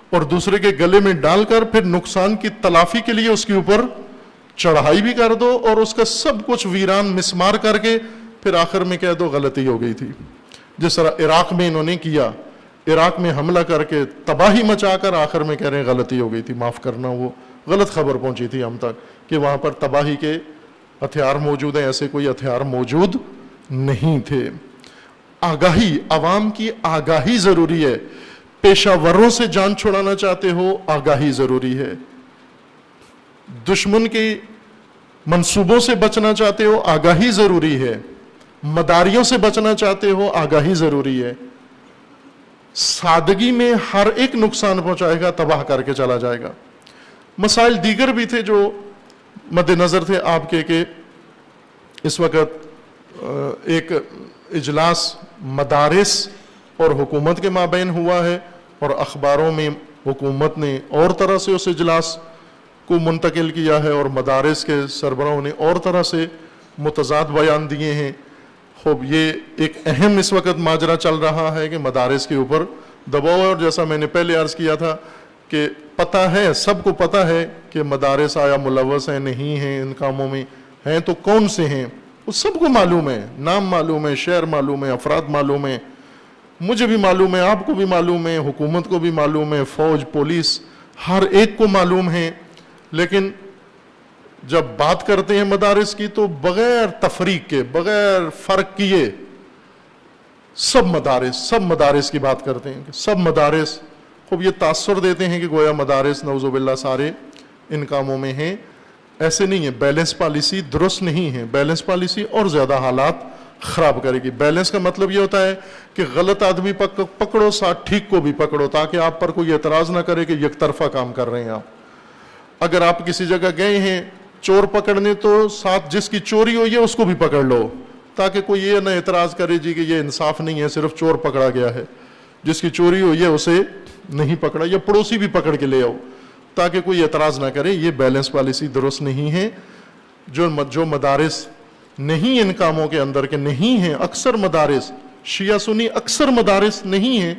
اور دوسرے کے گلے میں ڈال کر پھر نقصان کی تلافی کے لیے اس کے اوپر چڑھائی بھی کر دو اور اس کا سب کچھ ویران مسمار کر کے پھر آخر میں کہہ دو غلطی ہو گئی تھی. جس طرح عراق میں انہوں نے کیا، عراق میں حملہ کر کے تباہی مچا کر آخر میں کہہ رہے ہیں غلطی ہو گئی تھی، معاف کرنا، وہ غلط خبر پہنچی تھی ہم تک کہ وہاں پر تباہی کے ہتھیار موجود ہیں، ایسے کوئی ہتھیار موجود نہیں تھے. آگاہی، عوام کی آگاہی ضروری ہے. پیشہ وروں سے جان چھڑانا چاہتے ہو، آگاہی ضروری ہے. دشمن کے منصوبوں سے بچنا چاہتے ہو، آگاہی ضروری ہے. مداریوں سے بچنا چاہتے ہو، آگاہی ضروری ہے. سادگی میں ہر ایک نقصان پہنچائے گا، تباہ کر کے چلا جائے گا. مسائل دیگر بھی تھے جو مد نظر تھے آپ کے کہ اس وقت ایک اجلاس مدارس اور حکومت کے مابین ہوا ہے اور اخباروں میں حکومت نے اور طرح سے اس اجلاس کو منتقل کیا ہے اور مدارس کے سربراہوں نے اور طرح سے متضاد بیان دیے ہیں. خوب یہ ایک اہم اس وقت ماجرا چل رہا ہے کہ مدارس کے اوپر دباؤ ہے، اور جیسا میں نے پہلے عرض کیا تھا کہ پتہ ہے، سب کو پتہ ہے کہ مدارس آیا ملوث ہیں نہیں ہیں ان کاموں میں، ہیں تو کون سے ہیں وہ سب کو معلوم ہے، نام معلوم ہے، شہر معلوم ہے، افراد معلوم ہے، مجھے بھی معلوم ہے، آپ کو بھی معلوم ہے، حکومت کو بھی معلوم ہے، فوج، پولیس، ہر ایک کو معلوم ہے. لیکن جب بات کرتے ہیں مدارس کی تو بغیر تفریق کے، بغیر فرق کیے سب مدارس کی بات کرتے ہیں کہ سب مدارس. خوب یہ تاثر دیتے ہیں کہ گویا مدارس نعوذ باللہ سارے ان کاموں میں ہیں. ایسے نہیں ہے، بیلنس پالیسی درست نہیں ہے. بیلنس پالیسی اور زیادہ حالات خراب کرے گی. بیلنس کا مطلب یہ ہوتا ہے کہ غلط آدمی پکڑو، ساتھ ٹھیک کو بھی پکڑو تاکہ آپ پر کوئی اعتراض نہ کرے کہ یک طرفہ کام کر رہے ہیں آپ. اگر آپ کسی جگہ گئے ہیں چور پکڑنے تو ساتھ جس کی چوری ہوئی ہے اس کو بھی پکڑ لو تاکہ کوئی یہ نہ اعتراض کرے جی کہ یہ انصاف نہیں ہے، صرف چور پکڑا گیا ہے، جس کی چوری ہوئی ہے اسے نہیں پکڑا، یا پڑوسی بھی پکڑ کے لے آؤ تاکہ کوئی اعتراض نہ کرے. یہ بیلنس پالیسی درست نہیں ہے. جو مدارس نہیں ان کاموں کے اندر کے نہیں ہیں، اکثر مدارس شیعہ سنی اکثر مدارس نہیں ہیں،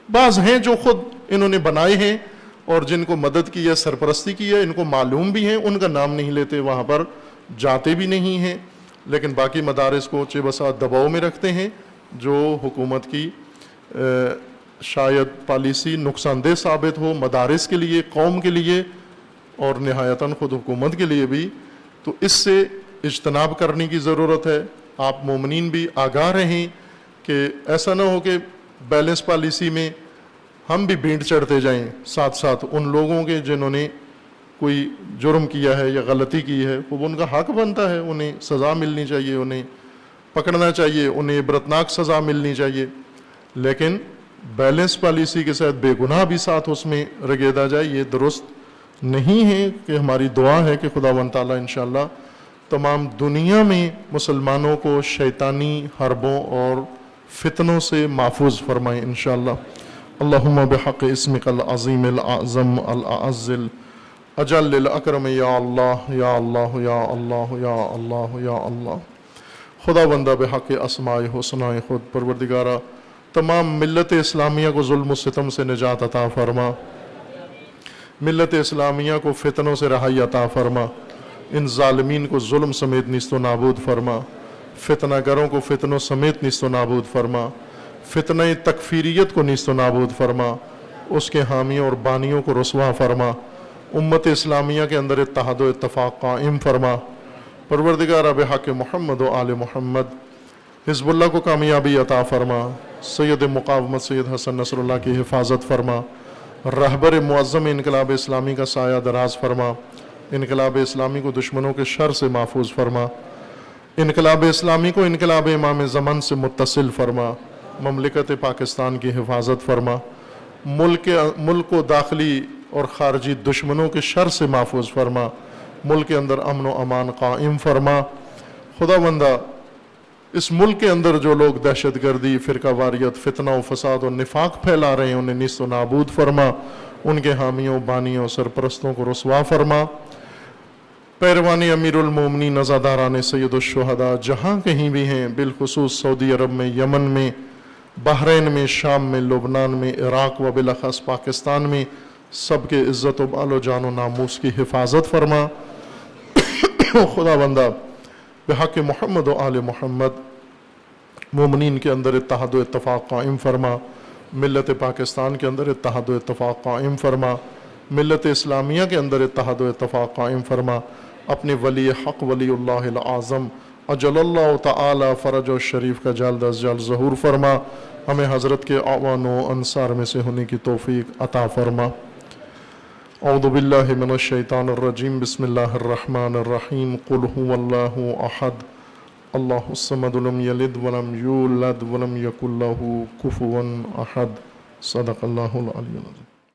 بعض ہیں جو خود انہوں نے بنائے ہیں اور جن کو مدد کی ہے، سرپرستی کی ہے، ان کو معلوم بھی ہیں، ان کا نام نہیں لیتے، وہاں پر جاتے بھی نہیں ہیں. لیکن باقی مدارس کو چہ بسا دباؤ میں رکھتے ہیں جو حکومت کی شاید پالیسی نقصان دہ ثابت ہو مدارس کے لیے، قوم کے لیے اور نہایتاً خود حکومت کے لیے بھی. تو اس سے اجتناب کرنے کی ضرورت ہے. آپ مومنین بھی آگاہ رہیں کہ ایسا نہ ہو کہ بیلنس پالیسی میں ہم بھی بینٹ چڑھتے جائیں ساتھ ساتھ ان لوگوں کے جنہوں نے کوئی جرم کیا ہے یا غلطی کی ہے. وہ ان کا حق بنتا ہے، انہیں سزا ملنی چاہیے، انہیں پکڑنا چاہیے، انہیں عبرتناک سزا ملنی چاہیے. لیکن بیلنس پالیسی کے ساتھ بے گناہ بھی ساتھ اس میں رگیدا جائے، یہ درست نہیں ہے. کہ ہماری دعا ہے کہ خداوند تعالیٰ انشاءاللہ تمام دنیا میں مسلمانوں کو شیطانی حربوں اور فتنوں سے محفوظ فرمائیں انشاءاللہ. اللہم بحق اسمک العظیم الاعظم الاعز الاجل الاکرم یا اللہ یا اللہ یا اللہ یا اللہ یا اللہ. خدا بندہ بحق اسماء حسنہ خود پروردگارہ تمام ملت اسلامیہ کو ظلم و ستم سے نجات عطا فرما، ملت اسلامیہ کو فتنوں سے رہائی عطا فرما، ان ظالمین کو ظلم سمیت نیست و نابود فرما، فتنہ گروں کو فتنوں سمیت نیست و نابود فرما، فتنہ تکفیریت کو نیست و نابود فرما، اس کے حامیوں اور بانیوں کو رسوا فرما، امت اسلامیہ کے اندر اتحاد و اتفاق قائم فرما. پروردگارہ بحق محمد و آل محمد حزب اللہ کو کامیابی عطا فرما، سید مقاومت سید حسن نصر اللہ کی حفاظت فرما، رہبر معظم انقلاب اسلامی کا سایہ دراز فرما، انقلاب اسلامی کو دشمنوں کے شر سے محفوظ فرما، انقلاب اسلامی کو انقلاب امام زمان سے متصل فرما، مملکت پاکستان کی حفاظت فرما، ملک کو داخلی اور خارجی دشمنوں کے شر سے محفوظ فرما، ملک کے اندر امن و امان قائم فرما. خدا بندہ اس ملک کے اندر جو لوگ دہشت گردی، فرقہ واریت، فتنہ و فساد و نفاق پھیلا رہے ہیں انہیں نیست و نابود فرما، ان کے حامیوں بانیوں سرپرستوں کو رسوا فرما۔ پیروانی امیرالمومنین نزاداران سید الشہداء جہاں کہیں بھی ہیں، بالخصوص سعودی عرب میں، یمن میں، بحرین میں، شام میں، لبنان میں، عراق و بالاخص پاکستان میں، سب کے عزت و بال و جان و ناموس کی حفاظت فرما۔ خدا بندہ بحق محمد و آل محمد مومنین کے اندر اتحاد و اتفاق قائم فرما، ملت پاکستان کے اندر اتحاد و اتفاق قائم فرما، ملت اسلامیہ کے اندر اتحاد و اتفاق قائم فرما۔ اپنے ولی حق ولی اللہ العظم اجل اللہ تعالی فرج و شریف کا جلد از جلد ظہور فرما، ہمیں حضرت کے اعوان و انصار میں سے ہونے کی توفیق عطا فرما۔ اعوذ باللہ من الشیطان الرجیم، بسم اللہ الرحمن الرحیم، قل هو اللہ احد اللہ الصمد لم یلد ولم یولد ولم یکن له کفوا احد، صدق اللہ العلی العظیم۔